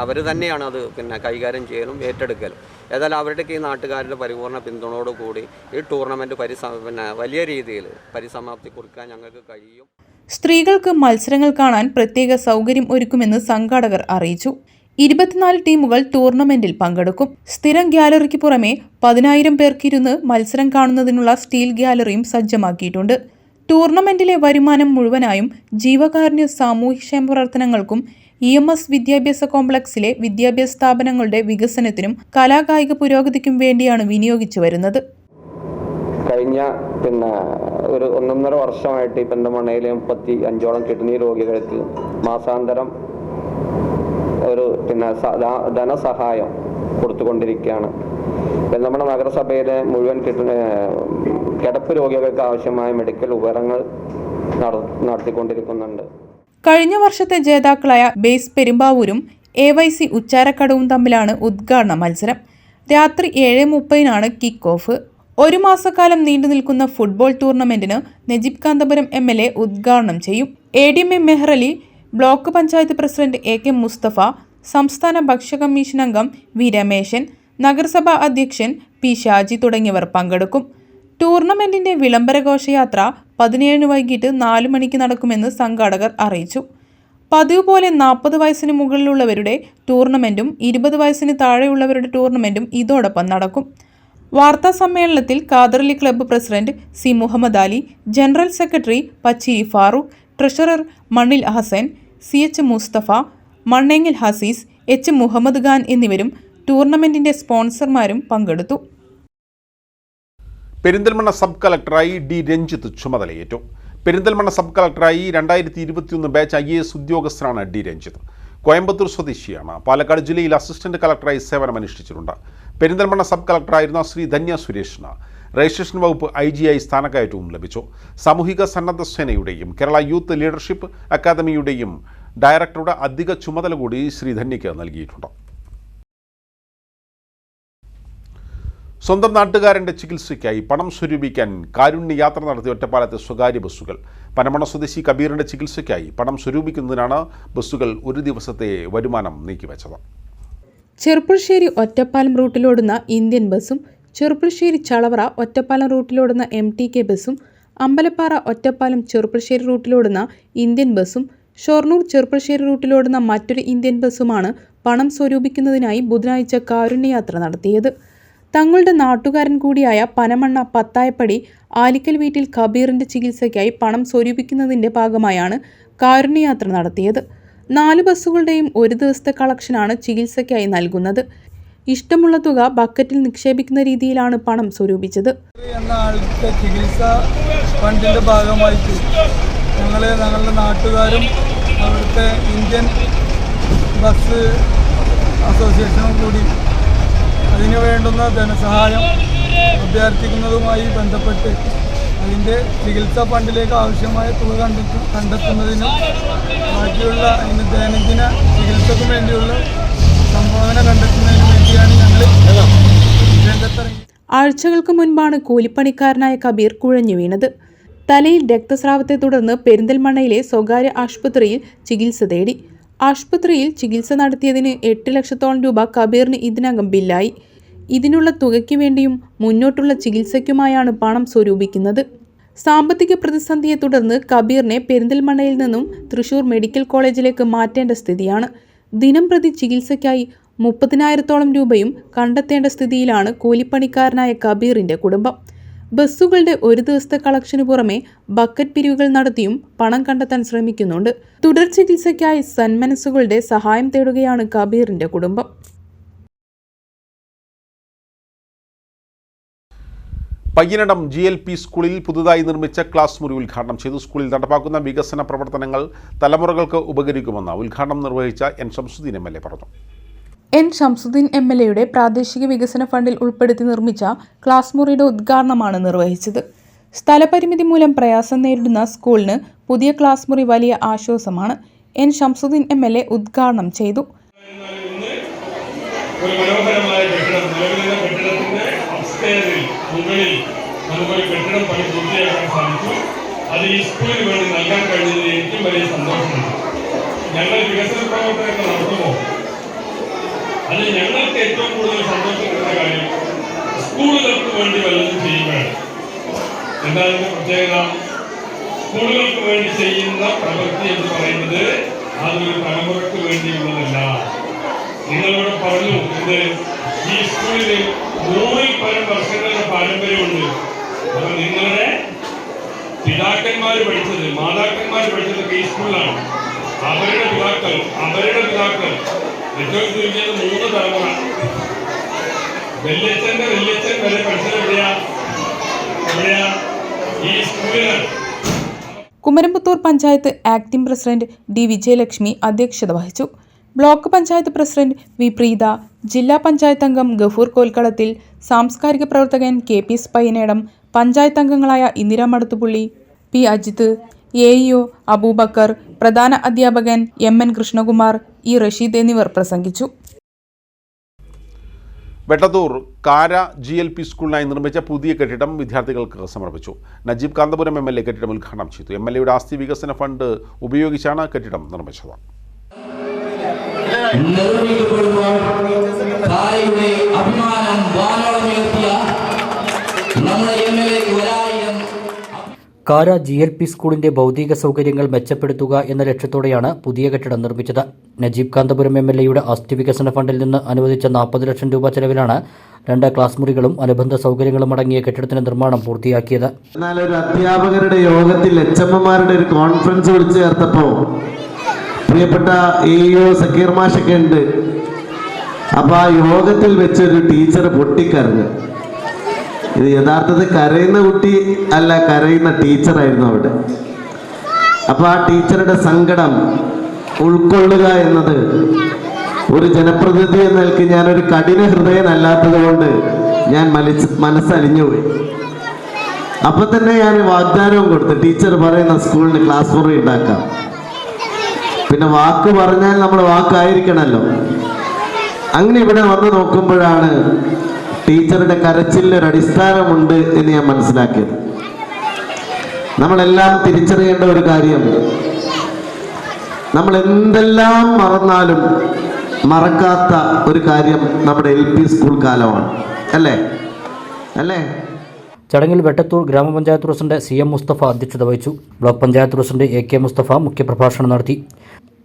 K: അവർ തന്നെയാണ് അത് കൈകാര്യം ചെയ്യലും ഏറ്റെടുക്കലും. ഏതായാലും അവരുടെയൊക്കെ ഈ നാട്ടുകാരുടെ പരിപൂർണ്ണ പിന്തുണയോടുകൂടി ഈ ടൂർണമെൻറ്റ് വലിയ രീതിയിൽ പരിസമാപ്തി കുറിക്കാൻ ഞങ്ങൾക്ക് കഴിയും.
B: സ്ത്രീകൾക്ക് മത്സരങ്ങൾ കാണാൻ പ്രത്യേക സൗകര്യം ഒരുക്കുമെന്ന് സംഘാടകർ അറിയിച്ചു. 24 ടീമുകൾ ടൂർണമെന്റിൽ പങ്കെടുക്കും. സ്ഥിരം ഗ്യാലറിക്ക് പുറമെ 10,000 പേർക്കിരുന്ന് മത്സരം കാണുന്നതിനുള്ള സ്റ്റീൽ ഗ്യാലറിയും സജ്ജമാക്കിയിട്ടുണ്ട്. ടൂർണമെന്റിലെ വരുമാനം മുഴുവനായും ജീവകാരുണ്യ സാമൂഹ്യക്ഷേമ പ്രവർത്തനങ്ങൾക്കും EMS വിദ്യാഭ്യാസ കോംപ്ലക്സിലെ വിദ്യാഭ്യാസ സ്ഥാപനങ്ങളുടെ വികസനത്തിനും കലാകായിക പുരോഗതിക്കും വേണ്ടിയാണ് വിനിയോഗിച്ചു വരുന്നത്.
K: കഴിഞ്ഞ ഒരു 1.5 വർഷമായിട്ട് ഈ പെരിന്തൽമണ്ണയിലെ 35ഓളം കിഡ്നി രോഗികൾക്ക് മാസാന്തരം ഒരു ധനസഹായം കൊടുത്തുകൊണ്ടിരിക്കുകയാണ്. നമ്മുടെ നഗരസഭയിലെ മുഴുവൻ കിടപ്പ് രോഗികൾക്ക് ആവശ്യമായ മെഡിക്കൽ ഉപകരണങ്ങൾ നടത്തിക്കൊണ്ടിരിക്കുന്നുണ്ട്.
B: കഴിഞ്ഞ വർഷത്തെ ജേതാക്കളായ ബേസ് പെരുമ്പാവൂരും AYC ഉച്ചാരക്കടവും തമ്മിലാണ് ഉദ്ഘാടന മത്സരം. രാത്രി 7:30 കിക്ക് ഓഫ്. 1 മാസക്കാലം നീണ്ടു നിൽക്കുന്ന ഫുട്ബോൾ ടൂർണമെന്റിന് നജീബ് കാന്തപുരം MLA ഉദ്ഘാടനം ചെയ്യും. ADMA Mehrali, block panchayat president AK Musthafa, സംസ്ഥാന ഭക്ഷ്യ കമ്മീഷൻ അംഗം V രമേശൻ, നഗരസഭാ അധ്യക്ഷൻ P ഷാജി തുടങ്ങിയവർ പങ്കെടുക്കും. ടൂർണമെന്റിന്റെ വിളംബര ഘോഷയാത്ര 17 വൈകിട്ട് 4 മണിക്ക് നടക്കുമെന്ന് സംഘാടകർ അറിയിച്ചു. പതിവ് പോലെ 40 വയസ്സിന് മുകളിലുള്ളവരുടെ ടൂർണമെന്റും 20 വയസ്സിന് താഴെയുള്ളവരുടെ ടൂർണമെന്റും ഇതോടൊപ്പം നടക്കും. വാർത്താ സമ്മേളനത്തിൽ Khaderali club president C Muhammad Ali, general secretary Pachiri Farooq, treasurer Mannil Hasan, CH Mustafa, മണ്ണെങ്ങിൽ ഹസീസ്, H Muhammad Khan എന്നിവരും ടൂർണമെന്റിന്റെ സ്പോൺസർമാരും പങ്കെടുത്തു.
A: പെരിന്തൽമണ്ണ സബ് കളക്ടറായി D രഞ്ജിത്ത് ചുമതലയേറ്റു. പെരിന്തൽമണ്ണ സബ് കളക്ടറായി 2021 ബാച്ച് IAS ഉദ്യോഗസ്ഥനാണ് D രഞ്ജിത്ത്. കോയമ്പത്തൂർ സ്വദേശിയാണ്. പാലക്കാട് ജില്ലയിൽ അസിസ്റ്റന്റ് കളക്ടറായി സേവനമനുഷ്ഠിച്ചിട്ടുണ്ട്. പെരിന്തൽമണ്ണ സബ് കളക്ടറായിരുന്ന ശ്രീ ധന്യ സുരേഷിന് രജിസ്ട്രേഷൻ വകുപ്പ് IG സ്ഥാനക്കയറ്റവും ലഭിച്ചു. സാമൂഹിക സന്നദ്ധ സേനയുടെയും കേരള യൂത്ത് ലീഡർഷിപ്പ് അക്കാദമിയുടെയും ഡയറക്ടറുടെ അധിക ചുമതല കൂടി ശ്രീ ധന്യയ്ക്ക് നൽകിയിട്ടുണ്ട്. സ്വന്തം നാട്ടുകാരൻ്റെ ചികിത്സയ്ക്കായി പണം സ്വരൂപിക്കാൻ കാരുണ്യ യാത്ര നടത്തിയ ഒറ്റപ്പാലത്തെ സ്വകാര്യ ബസ്സുകൾ. പനമണ സ്വദേശി കബീറിൻ്റെ ചികിത്സയ്ക്കായി പണം സ്വരൂപിക്കുന്നതിനാണ് ബസ്സുകൾ ഒരു ദിവസത്തെ വരുമാനം നീക്കിവെച്ചത്.
B: ചെറുപ്പുളശ്ശേരി ഒറ്റപ്പാലം റൂട്ടിലോടുന്ന ഇന്ത്യൻ ബസ്സും ചെറുപ്പുളശ്ശേരി ചളവറ ഒറ്റപ്പാലം റൂട്ടിലോടുന്ന MTK ബസ്സും അമ്പലപ്പാറ ഒറ്റപ്പാലം ചെറുപ്പുളശ്ശേരി റൂട്ടിലോടുന്ന ഇന്ത്യൻ ബസ്സും ഷൊർണൂർ ചെറുപ്പുളശ്ശേരി റൂട്ടിലോടുന്ന മറ്റൊരു ഇന്ത്യൻ ബസ്സുമാണ് പണം സ്വരൂപിക്കുന്നതിനായി ബുധനാഴ്ച കാരുണ്യയാത്ര നടത്തിയത്. തങ്ങളുടെ നാട്ടുകാരൻ കൂടിയായ പനമണ്ണ പത്തായപ്പടി ആലിക്കൽ വീട്ടിൽ കബീറിൻ്റെ ചികിത്സയ്ക്കായി പണം സ്വരൂപിക്കുന്നതിൻ്റെ ഭാഗമായാണ് കാരുണ്യയാത്ര നടത്തിയത്. 4 ബസ്സുകളുടെയും ഒരു ദിവസത്തെ കളക്ഷനാണ് ചികിത്സയ്ക്കായി നൽകുന്നത്. ഇഷ്ടമുള്ള തുക ബക്കറ്റിൽ നിക്ഷേപിക്കുന്ന രീതിയിലാണ് പണം സ്വരൂപിച്ചത്.
L: ചികിത്സാ ഫണ്ടിൻ്റെ ഭാഗമായിട്ട് ഞങ്ങളുടെ നാട്ടുകാരും അവിടുത്തെ ഇന്ത്യൻ ബസ് അസോസിയേഷനും കൂടി അതിനു വേണ്ടുന്ന ധനസഹായം അഭ്യർത്ഥിക്കുന്നതുമായി ബന്ധപ്പെട്ട് അതിൻ്റെ ചികിത്സാ ഫണ്ടിലേക്ക് ആവശ്യമായ തുക കണ്ടെത്തുന്നതിനും ബാക്കിയുള്ള അതിന് ദൈനംദിന ചികിത്സയ്ക്കും വേണ്ടിയുള്ള സംഭാവന കണ്ടെത്തുന്നതിനും വേണ്ടിയാണ് ഞങ്ങൾ രംഗത്തിറങ്ങി.
B: ആഴ്ചകൾക്ക് മുൻപാണ് കൂലിപ്പണിക്കാരനായ കബീർ കുഴഞ്ഞു വീണത്. തലയിൽ രക്തസ്രാവത്തെ തുടർന്ന് പെരിന്തൽമണ്ണയിലെ സ്വകാര്യ ആശുപത്രിയിൽ ചികിത്സ തേടി. ആശുപത്രിയിൽ ചികിത്സ നടത്തിയതിന് 8 ലക്ഷത്തോളം രൂപ കബീറിന് ഇതിനകം ബില്ലായി. ഇതിനുള്ള തുകയ്ക്ക് വേണ്ടിയും മുന്നോട്ടുള്ള ചികിത്സയ്ക്കുമായാണ് പണം സ്വരൂപിക്കുന്നത്. സാമ്പത്തിക പ്രതിസന്ധിയെ തുടർന്ന് കബീറിനെ പെരിന്തൽമണ്ണയിൽ നിന്നും തൃശൂർ മെഡിക്കൽ കോളേജിലേക്ക് മാറ്റേണ്ട സ്ഥിതിയാണ്. ദിനം പ്രതി ചികിത്സയ്ക്കായി 30,000-ഓളം രൂപയും കണ്ടെത്തേണ്ട സ്ഥിതിയിലാണ് കൂലിപ്പണിക്കാരനായ കബീറിൻ്റെ കുടുംബം. ബസ്സുകളുടെ ഒരു ദിവസത്തെ കളക്ഷന് പുറമെ ബക്കറ്റ് പിരിവുകൾ നടത്തിയും പണം കണ്ടെത്താൻ ശ്രമിക്കുന്നുണ്ട്. തുടർ ചികിത്സയ്ക്കായി സന്മനസ്സുകളുടെ സഹായം തേടുകയാണ് കബീറിന്റെ കുടുംബം.
A: പയ്യനടം GLP സ്കൂളിൽ പുതുതായി നിർമ്മിച്ച ക്ലാസ് മുറി ഉദ്ഘാടനം ചെയ്തു. സ്കൂളിൽ നടപ്പാക്കുന്ന വികസന പ്രവർത്തനങ്ങൾ തലമുറകൾക്ക് ഉപകരിക്കുമെന്ന് ഉദ്ഘാടനം നിർവഹിച്ച N ഷംസുദ്ദീൻ MLA പറഞ്ഞു.
B: N ഷംസുദ്ദീൻ MLAയുടെ പ്രാദേശിക വികസന ഫണ്ടിൽ ഉൾപ്പെടുത്തി നിർമ്മിച്ച ക്ലാസ് മുറിയുടെ ഉദ്ഘാടനമാണ് നിർവഹിച്ചത്. സ്ഥലപരിമിതി മൂലം പ്രയാസം നേരിടുന്ന സ്കൂളിന് പുതിയ ക്ലാസ് മുറി വലിയ ആശ്വാസമാണ്. N ഷംസുദ്ദീൻ MLA ഉദ്ഘാടനം ചെയ്തു.
M: ഒരു മനോഹരമായ കെട്ടിടം, നിലവിലുള്ള കെട്ടിടത്തിന്റെ അപ്സ്റ്റെയറിൽ മുകളിൽ നമുക്കൊരു കെട്ടിടം പണി പൂർത്തിയാക്കാൻ സാധിച്ചു. അത് ഈ സ്കൂളിന് വേണ്ടി നൽകാൻ കഴിഞ്ഞതിൽ എനിക്കും വലിയ സന്തോഷമുണ്ട്. ഞങ്ങൾ വികസന പ്രവർത്തനങ്ങൾ നടത്തുമ്പോൾ അത് ഞങ്ങൾക്ക് ഏറ്റവും കൂടുതൽ സന്തോഷപ്പെടുന്ന കാര്യം സ്കൂളുകൾക്ക് വേണ്ടി വല്ലതും ചെയ്യുകയാണ്. എന്താണ് പ്രത്യേകത? സ്കൂളുകൾക്ക് വേണ്ടി ചെയ്യുന്ന പ്രവൃത്തി എന്ന് പറയുന്നത് അതൊരു തലമുറയ്ക്ക് വേണ്ടിയുള്ളതല്ല. നിങ്ങളോട് പറഞ്ഞു, ഇത് ഈ സ്കൂളിന് 100-ൽ പരം വർഷങ്ങളുടെ പാരമ്പര്യമുണ്ട്. അപ്പൊ നിങ്ങളുടെ പിതാക്കന്മാർ പഠിച്ചത്, മാതാക്കന്മാർ പഠിച്ചതൊക്കെ ഈ സ്കൂളിലാണ്. അവരുടെ പിതാക്കൾ ഏറ്റവും ചുരുങ്ങിയത് 3 തലമുറ, വല്യച്ഛന്റെ വല്യച്ഛൻ വരെ പഠിച്ചത് എവിടെയാ? ഈ സ്കൂളിലാണ്.
B: Kumaramputhur panchayat acting president D Vijayalakshmi അധ്യക്ഷത വഹിച്ചു. Block panchayat president V Preetha, ജില്ലാ പഞ്ചായത്ത് അംഗം ഗഫൂർ കോൽക്കളത്തിൽ, സാംസ്കാരിക പ്രവർത്തകൻ KP പയ്യനേടം, പഞ്ചായത്ത് അംഗങ്ങളായ ഇന്ദിര മടത്തുപുള്ളി, P അജിത്ത്, AEO അബൂബക്കർ, പ്രധാന അധ്യാപകൻ MN കൃഷ്ണകുമാർ, E റഷീദ് എന്നിവർ പ്രസംഗിച്ചു.
A: വെട്ടത്തൂർ കാര GLP സ്കൂളിനായി നിർമ്മിച്ച പുതിയ കെട്ടിടം വിദ്യാർത്ഥികൾക്ക് സമർപ്പിച്ചു. നജീബ് കാന്തപുരം MLA കെട്ടിടം ഉദ്ഘാടനം ചെയ്തു. MLAയുടെ ആസ്തി വികസന ഫണ്ട് ഉപയോഗിച്ചാണ് കെട്ടിടം നിർമ്മിച്ചത്.
D: കാര GLP സ്കൂളിന്റെ ഭൗതിക സൗകര്യങ്ങൾ മെച്ചപ്പെടുത്തുക എന്ന ലക്ഷ്യത്തോടെയാണ് പുതിയ കെട്ടിടം നിർമ്മിച്ചത്. നജീബ് കാന്തപുരം MLAയുടെ ആസ്തി വികസന ഫണ്ടിൽ നിന്ന് അനുവദിച്ച 40 ലക്ഷം രൂപ ചെലവിലാണ് 2 ക്ലാസ് മുറികളും അനുബന്ധ സൗകര്യങ്ങളും അടങ്ങിയ കെട്ടിടത്തിന്റെ നിർമ്മാണം പൂർത്തിയാക്കിയത്.
H: എന്നാൽ ഒരു അധ്യാപകരുടെ യോഗത്തിൽ HMമാരുടെ ഒരു കോൺഫറൻസ് വിളിച്ചു ചേർത്തപ്പോൾ പ്രിയപ്പെട്ട AEO സക്കീർ മാഷൊക്കെ ഉണ്ട്. അപ്പൊ ആ യോഗത്തിൽ വെച്ചൊരു ടീച്ചർ പൊട്ടിക്കരഞ്ഞു. ഇത് യഥാർത്ഥത്തിൽ കരയുന്ന കുട്ടി അല്ല, കരയുന്ന ടീച്ചറായിരുന്നു അവിടെ. അപ്പൊ ആ ടീച്ചറുടെ സങ്കടം ഉൾക്കൊള്ളുക എന്നത് ഒരു ജനപ്രതിനിധി എന്ന നിലയ്ക്ക് ഞാനൊരു കഠിന ഹൃദയനല്ലാത്തത് കൊണ്ട് ഞാൻ മനസ്സലിഞ്ഞുപോയി. അപ്പൊ തന്നെ ഞാൻ വാഗ്ദാനവും കൊടുത്തു, ടീച്ചർ പറയുന്ന സ്കൂളിന് ക്ലാസ് മുറി ഉണ്ടാക്കാം. പിന്നെ വാക്ക് പറഞ്ഞാൽ നമ്മൾ വാക്കായിരിക്കണമല്ലോ. അങ്ങനെ ഇവിടെ വന്ന് നോക്കുമ്പോഴാണ് ടീച്ചറുടെ കരച്ചിലൊരു അടിസ്ഥാനമുണ്ട് എന്ന് ഞാൻ മനസ്സിലാക്കിയത്. നമ്മളെല്ലാം തിരിച്ചറിയേണ്ട ഒരു കാര്യം, നമ്മൾ എന്തെല്ലാം മറന്നാലും മറക്കാത്ത ഒരു കാര്യം നമ്മുടെ LP സ്കൂൾ കാലമാണ്. അല്ലേ?
D: ചടങ്ങിൽ വെട്ടത്തൂർ ഗ്രാമപഞ്ചായത്ത് പ്രസിഡന്റ് CM മുസ്തഫ അധ്യക്ഷത വഹിച്ചു. Block panchayat president AK Musthafa മുഖ്യപ്രഭാഷണം നടത്തി.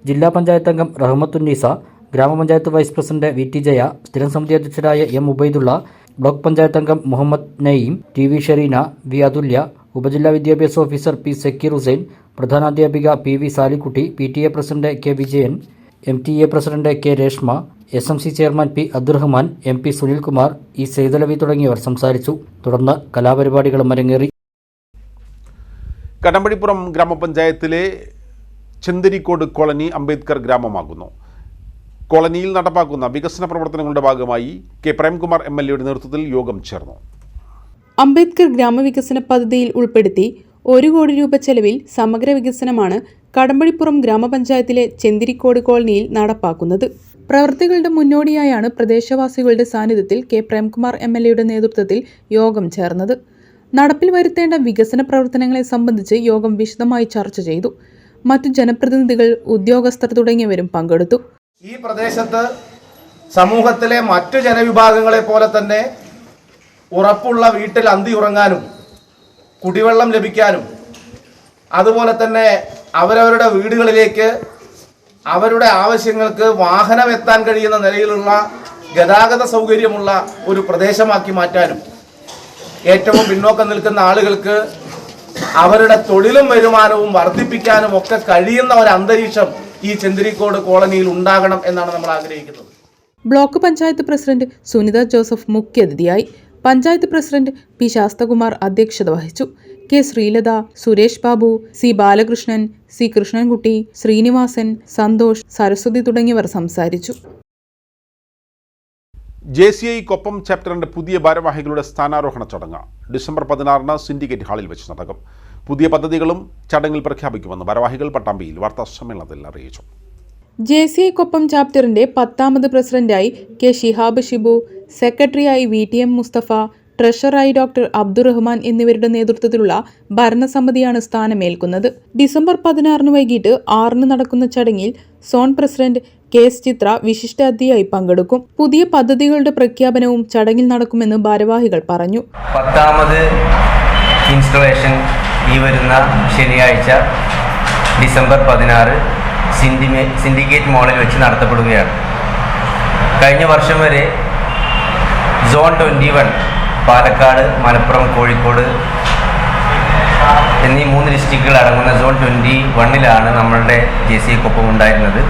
D: ജില്ലാ പഞ്ചായത്ത് അംഗം റഹ്മത്തുന്നീസ, ഗ്രാമപഞ്ചായത്ത് വൈസ് പ്രസിഡന്റ് VT ജയ, സ്ഥിരം സമിതി അധ്യക്ഷരായ M ഉബൈദുള്ള, ബ്ലോക്ക് പഞ്ചായത്ത് അംഗം മുഹമ്മദ് നയീം, TV ഷെറീന, V അതുല്യ, ഉപജില്ലാ വിദ്യാഭ്യാസ ഓഫീസർ P സക്കീർ ഹുസൈൻ, പ്രധാനാധ്യാപിക PV Salikutty, PTA president K Vijayan, MTA president K Reshma, SMC chairman P Abdurahman, MP Sunilkumar, E Saidalavi തുടങ്ങിയവർ സംസാരിച്ചു. തുടർന്ന് കലാപരിപാടികളും അരങ്ങേറി.
A: കടമ്പഴിപ്പുറം ഗ്രാമപഞ്ചായത്തിലെ ചെന്തിരിക്കോട് കോളനി അംബേദ്കർ ഗ്രാമമാകുന്നു. കോളനിയിൽ നടപ്പാക്കുന്ന വികസന പ്രവർത്തനങ്ങളുടെ ഭാഗമായി K പ്രേംകുമാർ MLAയുടെ നേതൃത്വത്തിൽ യോഗം ചേർന്നു.
B: അംബേദ്കർ ഗ്രാമവികസന പദ്ധതിയിൽ ഉൾപ്പെടുത്തി 1 കോടി രൂപ ചെലവിൽ സമഗ്ര വികസനമാണ് കടമ്പഴിപ്പുറം ഗ്രാമപഞ്ചായത്തിലെ ചെന്തിരിക്കോട് കോളനിയിൽ നടപ്പാക്കുന്നത്. പ്രവൃത്തികളുടെ മുന്നോടിയായാണ് പ്രദേശവാസികളുടെ സാന്നിധ്യത്തിൽ K പ്രേംകുമാർ MLAയുടെ നേതൃത്വത്തിൽ യോഗം ചേർന്നത്. നടപ്പിൽ വരുത്തേണ്ട വികസന പ്രവർത്തനങ്ങളെ സംബന്ധിച്ച് യോഗം വിശദമായി ചർച്ച ചെയ്തു. മറ്റു ജനപ്രതിനിധികൾ, ഉദ്യോഗസ്ഥർ തുടങ്ങിയവരും പങ്കെടുത്തു.
F: ഈ പ്രദേശത്ത് സമൂഹത്തിലെ മറ്റു ജനവിഭാഗങ്ങളെ പോലെ തന്നെ ഉറപ്പുള്ള വീട്ടിൽ അന്തി ഉറങ്ങാനും കുടിവെള്ളം ലഭിക്കാനും അതുപോലെ തന്നെ അവരവരുടെ വീടുകളിലേക്ക് അവരുടെ ആവശ്യങ്ങൾക്ക് വാഹനം എത്താൻ കഴിയുന്ന നിലയിലുള്ള ഗതാഗത സൗകര്യമുള്ള ഒരു പ്രദേശമാക്കി മാറ്റാനും ഏറ്റവും പിന്നോക്കം നിൽക്കുന്ന ആളുകൾക്ക് അവരുടെ തൊഴിലും വരുമാനവും വർദ്ധിപ്പിക്കാനും ഒക്കെ കഴിയുന്ന ഒരു അന്തരീക്ഷം ഈ ചെന്തിരിക്കോട് കോളനിയിൽ ഉണ്ടാകണം എന്നാണ് നമ്മൾ ആഗ്രഹിക്കുന്നത്.
B: ബ്ലോക്ക് പഞ്ചായത്ത് പ്രസിഡന്റ് സുനിത ജോസഫ് മുഖ്യാതിഥിയായി. പഞ്ചായത്ത് പ്രസിഡന്റ് P ശാസ്തകുമാർ അധ്യക്ഷത വഹിച്ചു. K Sreelatha, Suresh Babu, C Balakrishnan, C Krishnankutty, Sreenivasan, Santhosh, Saraswati തുടങ്ങിയവർ സംസാരിച്ചു.
A: JCI കൊപ്പം ചാപ്റ്ററിന്റെ പുതിയ ഭാരവാഹികളുടെ സ്ഥാനാരോഹണ ചടങ്ങ് ഡിസംബർ 16 സിൻഡിക്കേറ്റ് ഹാളിൽ വെച്ച് നടക്കും. പുതിയ പദ്ധതികളും ചടങ്ങിൽ പ്രഖ്യാപിക്കുമെന്ന് ഭാരവാഹികൾ പട്ടാമ്പിയിൽ വാർത്താസമ്മേളനത്തിൽ അറിയിച്ചു.
B: JCI കൊപ്പം ചാപ്റ്ററിന്റെ 10ാമത് പ്രസിഡന്റായി K ഷിഹാബ് ഷിബു, സെക്രട്ടറിയായി VTM മുസ്തഫ, ട്രഷററായി ഡോക്ടർ അബ്ദുറഹ്മാൻ എന്നിവരുടെ നേതൃത്വത്തിലുള്ള ഭരണസമിതിയാണ് സ്ഥാനമേൽക്കുന്നത്. ഡിസംബർ 16 വൈകിട്ട് 6 നടക്കുന്ന ചടങ്ങിൽ സോൺ പ്രസിഡന്റ് KS ചിത്ര വിശിഷ്ടാതിഥിയായി പങ്കെടുക്കും. പുതിയ പദ്ധതികളുടെ പ്രഖ്യാപനവും ചടങ്ങിൽ നടക്കുമെന്ന് ഭാരവാഹികൾ പറഞ്ഞു.
N: 10ാമത് ഇൻസ്റ്റലേഷൻ ഈ വരുന്ന ശനിയാഴ്ച ഡിസംബർ 16 സിൻഡിക്കേറ്റ് മാളിൽ വെച്ച് നടത്തപ്പെടുകയാണ്. കഴിഞ്ഞ വർഷം വരെ സോൺ 21 പാലക്കാട്, മലപ്പുറം, കോഴിക്കോട് എന്നീ 3 ഡിസ്ട്രിക്റ്റുകൾ അടങ്ങുന്ന സോൺ 21ലാണ് നമ്മളുടെ JCI കൊപ്പം ഉണ്ടായിരുന്നത്.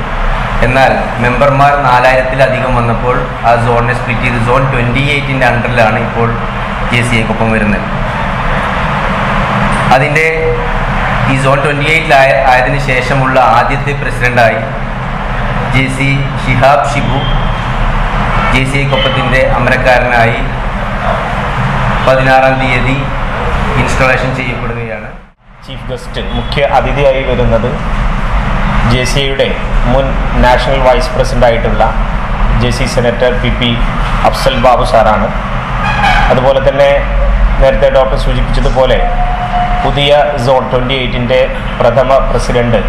N: എന്നാൽ മെമ്പർമാർ 4000-ലധികം വന്നപ്പോൾ ആ സോണിനെ സ്പ്ലിറ്റ് ചെയ്ത് സോൺ 28ൻ്റെ അണ്ടറിലാണ് ഇപ്പോൾ JCI കൊപ്പം വരുന്നത്. അതിൻ്റെ ഈ സോൺ 28 ശേഷമുള്ള ആദ്യത്തെ പ്രസിഡന്റായി JC ഷിഹാബ് ഷിബു JCI കൊപ്പത്തിൻ്റെ അമരക്കാരനായി 16-ാം തീയതി ഇൻസ്റ്റലേഷൻ ചെയ്യപ്പെടുകയാണ്.
O: ചീഫ് ഗസ്റ്റ് മുഖ്യ അതിഥിയായി വരുന്നത് JCIയുടെ മുൻ നാഷണൽ വൈസ് പ്രസിഡൻ്റായിട്ടുള്ള JC senator PP Afsal Babu സാറാണ്. അതുപോലെ തന്നെ നേരത്തെ ഡോക്ടർ സൂചിപ്പിച്ചതുപോലെ പുതിയ സോൺ 28-ൻ്റെ പ്രഥമ president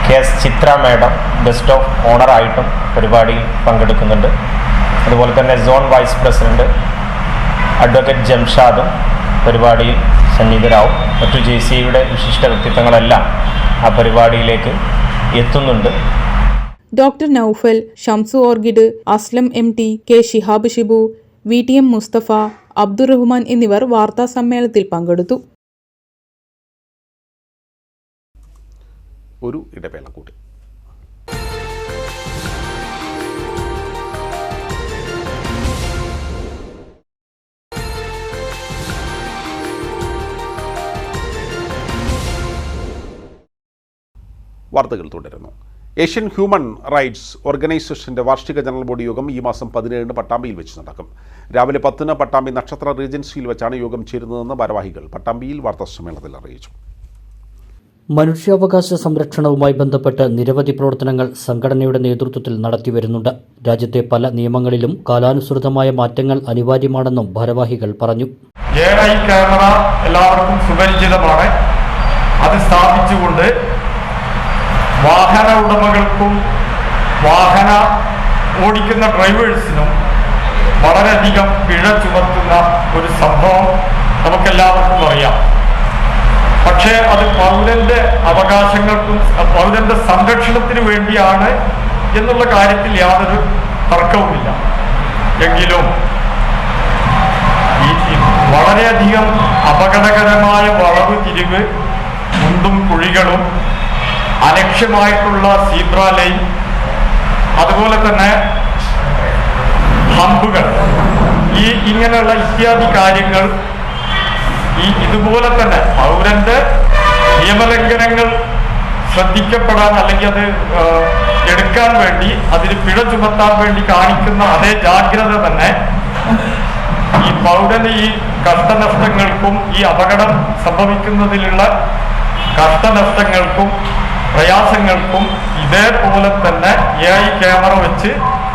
O: KS Chithra madam guest of ഓണറായിട്ടും പരിപാടിയിൽ പങ്കെടുക്കുന്നുണ്ട്. അതുപോലെ തന്നെ സോൺ വൈസ് പ്രസിഡന്റ് അഡ്വക്കേറ്റ് ജംഷാദും പരിപാടിയിൽ സന്നിഹിതരാവും. മറ്റു JCയുടെ വിശിഷ്ട വ്യക്തിത്വങ്ങളെല്ലാം ആ പരിപാടിയിലേക്ക് എത്തുന്നുണ്ട്.
B: ഡോക്ടർ നൌഫൽ, ഷംസു ഓർഗിഡ്, Aslam MT, K Shihab Shibu, VTM Musthafa, Abdurahman എന്നിവർ വാർത്താ സമ്മേളനത്തിൽ പങ്കെടുത്തു.
A: ഒരു ഇടവേള കൂടി. വാർത്തകൾ തുടരുന്നു. ഏഷ്യൻ ഹ്യൂമൻ റൈറ്റ്സ് ഓർഗനൈസേഷൻ്റെ വാർഷിക ജനറൽ ബോഡി യോഗം ഈ മാസം 17 പട്ടാമ്പിയിൽ വെച്ച് നടക്കും. രാവിലെ 10 പട്ടാമ്പി നക്ഷത്ര റീജൻസിയിൽ വെച്ചാണ് യോഗം ചേരുന്നതെന്ന് ഭാരവാഹികൾ പട്ടാമ്പിയിൽ വാർത്താസമ്മേളനത്തിൽ അറിയിച്ചു.
D: മനുഷ്യാവകാശ സംരക്ഷണവുമായി ബന്ധപ്പെട്ട് നിരവധി പ്രവർത്തനങ്ങൾ സംഘടനയുടെ നേതൃത്വത്തിൽ നടത്തിവരുന്നുണ്ട്. രാജ്യത്തെ പല നിയമങ്ങളിലും കാലാനുസൃതമായ മാറ്റങ്ങൾ അനിവാര്യമാണെന്നും ഭാരവാഹികൾ പറഞ്ഞു.
P: ക്യാമറ എല്ലാവർക്കും സുപരിചിതമാണ്. അത് സ്ഥാപിച്ചുകൊണ്ട് വാഹന ഉടമകൾക്കും വാഹന ഓടിക്കുന്ന ഡ്രൈവേഴ്സിനും വളരെയധികം പിഴ ചുമത്തുന്ന ഒരു സംഭവം നമുക്കെല്ലാവർക്കും അറിയാം. പക്ഷേ അത് പൗരന്റെ അവകാശങ്ങൾക്കും പൗരന്റെ സംരക്ഷണത്തിന് വേണ്ടിയാണ് എന്നുള്ള കാര്യത്തിൽ യാതൊരു തർക്കവുമില്ല. എങ്കിലും വളരെയധികം അപകടകരമായ വളവ് തിരിവ്, കുണ്ടും കുഴികളും, അലക്ഷ്യമായിട്ടുള്ള സീബ്ര ലൈൻ, അതുപോലെ തന്നെ ഹമ്പുകൾ, ഇങ്ങനെയുള്ള ഇത്യാദി കാര്യങ്ങൾ ഇതുപോലെ തന്നെ പൗരന്റെ നിയമലംഘനങ്ങൾ ശ്രദ്ധിക്കപ്പെടാൻ അല്ലെങ്കിൽ അത് എടുക്കാൻ വേണ്ടി അതിന് പിഴ ചുമത്താൻ വേണ്ടി കാണിക്കുന്ന അതേ ജാഗ്രത തന്നെ ഈ പൗരന് ഈ കഷ്ടനഷ്ടങ്ങൾക്കും ഈ അപകടം സംഭവിക്കുന്നതിലുള്ള കഷ്ടനഷ്ടങ്ങൾക്കും പ്രയാസങ്ങൾക്കും ഇതേപോലെ തന്നെ AI ക്യാമറ വെച്ച്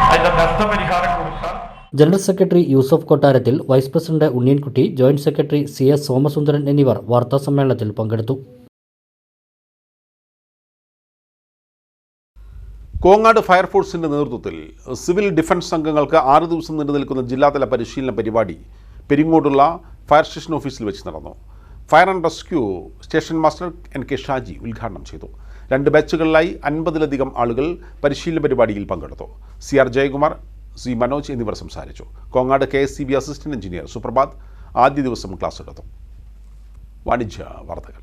P: അതിന്റെ നഷ്ടപരിഹാരം കൊടുക്കാൻ
D: general secretary Yusuf Kottarathil, vice president Unniyankutty, joint secretary CS Somasundaran എന്നിവർ വാർത്താസമ്മേളനത്തിൽ പങ്കെടുത്തു.
A: കോങ്ങാട് ഫയർഫോഴ്സിന്റെ നേതൃത്വത്തിൽ സിവിൽ ഡിഫൻസ് അംഗങ്ങൾക്ക് 6 ദിവസം നീണ്ടു നിൽക്കുന്ന ജില്ലാതല പരിശീലന പരിപാടി പെരിങ്ങോടുള്ള ഫയർ സ്റ്റേഷൻ ഓഫീസിൽ വെച്ച് നടന്നു. Fire and rescue station master NK Shaji ഉദ്ഘാടനം ചെയ്തു. 2 ബാച്ചുകളിലായി 50-ലധികം ആളുകൾ പരിശീലന പരിപാടിയിൽ പങ്കെടുത്തു. CR ജയകുമാർ, C മനോജ് എന്നിവർ സംസാരിച്ചു. Kongad KSCB assistant engineer Suprabhat ആദ്യ ദിവസം ക്ലാസ് എടുത്തു. വാണിജ്യ വാർത്തകൾ.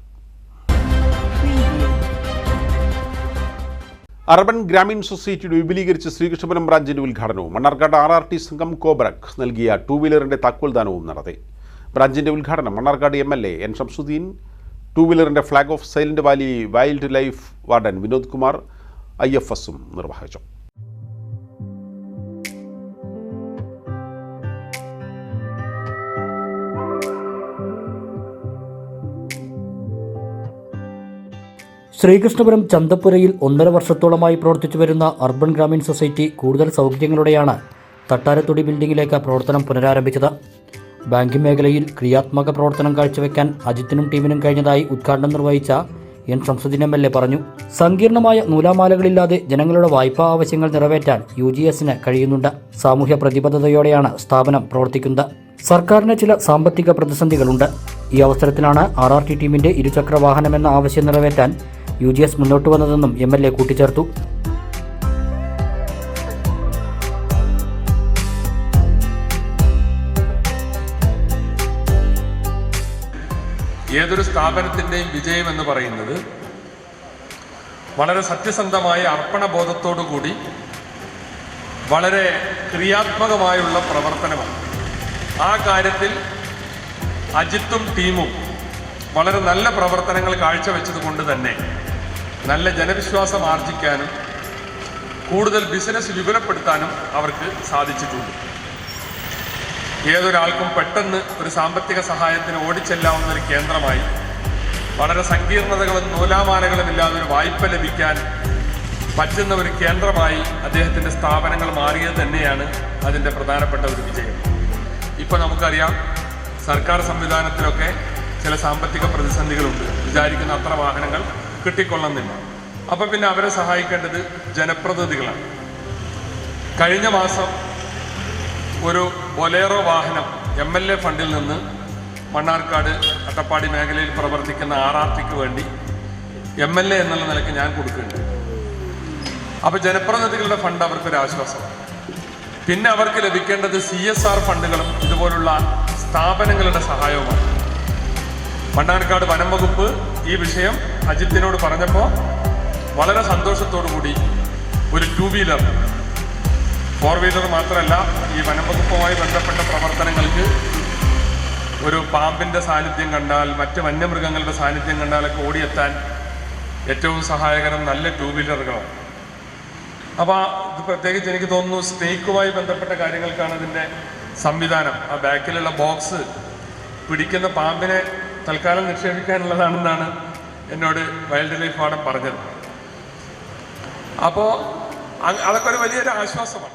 A: അർബൻ ഗ്രാമീൺ സൊസൈറ്റിയുടെ വിപുലീകരിച്ച ശ്രീകൃഷ്ണപുരം ബ്രാഞ്ചിന്റെ ഉദ്ഘാടനവും മണ്ണാർക്കാട് RRT സംഘം കോബ്രക് നൽകിയ 2-വീലറിന്റെ താക്കോൽദാനവും നടത്തി. ബ്രാഞ്ചിന്റെ ഉദ്ഘാടനം മണ്ണാർക്കാട് MLA N ഷംസുദ്ദീൻ, 2-വീലറിന്റെ flag off Silent Valley wildlife warden Vinod Kumar IFSും നിർവഹിച്ചു.
D: ശ്രീകൃഷ്ണപുരം ചന്തപ്പുരയിൽ 1.5 വർഷത്തോളമായി പ്രവർത്തിച്ചു വരുന്ന അർബൻ ഗ്രാമീൺ സൊസൈറ്റി കൂടുതൽ സൗകര്യങ്ങളോടെയാണ് തട്ടാരത്തൊടി ബിൽഡിംഗിലേക്ക് പ്രവർത്തനം പുനരാരംഭിച്ചത്. ബാങ്കിംഗ് മേഖലയിൽ ക്രിയാത്മക പ്രവർത്തനം കാഴ്ചവെക്കാൻ അജിത്തിനും ടീമിനും കഴിഞ്ഞതായി ഉദ്ഘാടനം നിർവഹിച്ച N ഷംസുദ്ദീൻ MLA പറഞ്ഞു. സങ്കീർണമായ നൂലാമാലകളില്ലാതെ ജനങ്ങളുടെ വായ്പാ ആവശ്യങ്ങൾ നിറവേറ്റാൻ UGSന് കഴിയുന്നുണ്ട്. സാമൂഹ്യ പ്രതിബദ്ധതയോടെയാണ് സ്ഥാപനം പ്രവർത്തിക്കുന്നത്. സർക്കാരിന് ചില സാമ്പത്തിക പ്രതിസന്ധികളുണ്ട്. ഈ അവസരത്തിലാണ് RRT ടീമിന്റെ ഇരുചക്ര വാഹനമെന്ന ആവശ്യം നിറവേറ്റാൻ UGS മുന്നോട്ട് വന്നതെന്നും MLA കൂട്ടിച്ചേർത്തു.
M: ഏതൊരു സ്ഥാപനത്തിൻ്റെയും വിജയം എന്ന് പറയുന്നത് വളരെ സത്യസന്ധമായ അർപ്പണബോധത്തോടുകൂടി വളരെ ക്രിയാത്മകമായുള്ള പ്രവർത്തനമാണ്. ആ കാര്യത്തിൽ അജിത്തും ടീമും വളരെ നല്ല പ്രവർത്തനങ്ങൾ കാഴ്ചവെച്ചതുകൊണ്ട് തന്നെ നല്ല ജനവിശ്വാസം ആർജിക്കാനും കൂടുതൽ ബിസിനസ് വിപുലപ്പെടുത്താനും അവർക്ക് സാധിച്ചിട്ടുണ്ട്. ഏതൊരാൾക്കും പെട്ടെന്ന് ഒരു സാമ്പത്തിക സഹായത്തിന് ഓടിച്ചെല്ലാവുന്ന ഒരു കേന്ദ്രമായി വളരെ സങ്കീർണതകളും നൂലാമാലകളും ഇല്ലാതെ ഒരു വായ്പ ലഭിക്കാൻ പറ്റുന്ന ഒരു കേന്ദ്രമായി അദ്ദേഹത്തിൻ്റെ സ്ഥാപനങ്ങൾ മാറിയത് തന്നെയാണ് അതിൻ്റെ പ്രധാനപ്പെട്ട ഒരു വിജയം. ഇപ്പോൾ നമുക്കറിയാം, സർക്കാർ സംവിധാനത്തിലൊക്കെ ചില സാമ്പത്തിക പ്രതിസന്ധികളുണ്ട്. വിചാരിക്കുന്ന അത്ര വാഹനങ്ങൾ കിട്ടിക്കൊള്ളുന്നില്ല. അപ്പോൾ പിന്നെ അവരെ സഹായിക്കേണ്ടത് ജനപ്രതിനിധികളാണ്. കഴിഞ്ഞ മാസം ഒരു ബൊലേറോ വാഹനം MLA ഫണ്ടിൽ നിന്ന് മണ്ണാർക്കാട് അട്ടപ്പാടി മേഖലയിൽ പ്രവർത്തിക്കുന്ന RRTക്ക് വേണ്ടി MLA എന്നുള്ള നിലയ്ക്ക് ഞാൻ കൊടുക്കുന്നുണ്ട്. അപ്പോൾ ജനപ്രതിനിധികളുടെ ഫണ്ട് അവർക്കൊരു ആശ്വാസമാണ്. പിന്നെ അവർക്ക് ലഭിക്കേണ്ടത് CSR ഫണ്ടുകളും ഇതുപോലുള്ള സ്ഥാപനങ്ങളുടെ സഹായവുമാണ്. മണ്ണാർക്കാട് വനം വകുപ്പ് ഈ വിഷയം അജിത്തിനോട് പറഞ്ഞപ്പോൾ വളരെ സന്തോഷത്തോടു കൂടി ഒരു 2 വീലർ 4 വീലർ മാത്രമല്ല, ഈ വനം വകുപ്പുമായി ബന്ധപ്പെട്ട പ്രവർത്തനങ്ങൾക്ക് ഒരു പാമ്പിൻ്റെ സാന്നിധ്യം കണ്ടാൽ, മറ്റ് വന്യമൃഗങ്ങളുടെ സാന്നിധ്യം കണ്ടാലൊക്കെ ഓടിയെത്താൻ ഏറ്റവും സഹായകരം നല്ല 2 വീലറുകളാണ്. അപ്പോൾ ഇത് പ്രത്യേകിച്ച് എനിക്ക് തോന്നുന്നു സ്നേക്കുമായി ബന്ധപ്പെട്ട കാര്യങ്ങൾക്കാണ് അതിൻ്റെ സംവിധാനം. ആ ബാക്കിലുള്ള ബോക്സ് പിടിക്കുന്ന പാമ്പിനെ തൽക്കാലം നിക്ഷേപിക്കാനുള്ളതാണെന്നാണ് എന്നോട് വൈൽഡ് ലൈഫ് വാർഡൻ പറഞ്ഞത്. അപ്പോൾ അതൊക്കെ ഒരു വലിയൊരു ആശ്വാസമാണ്.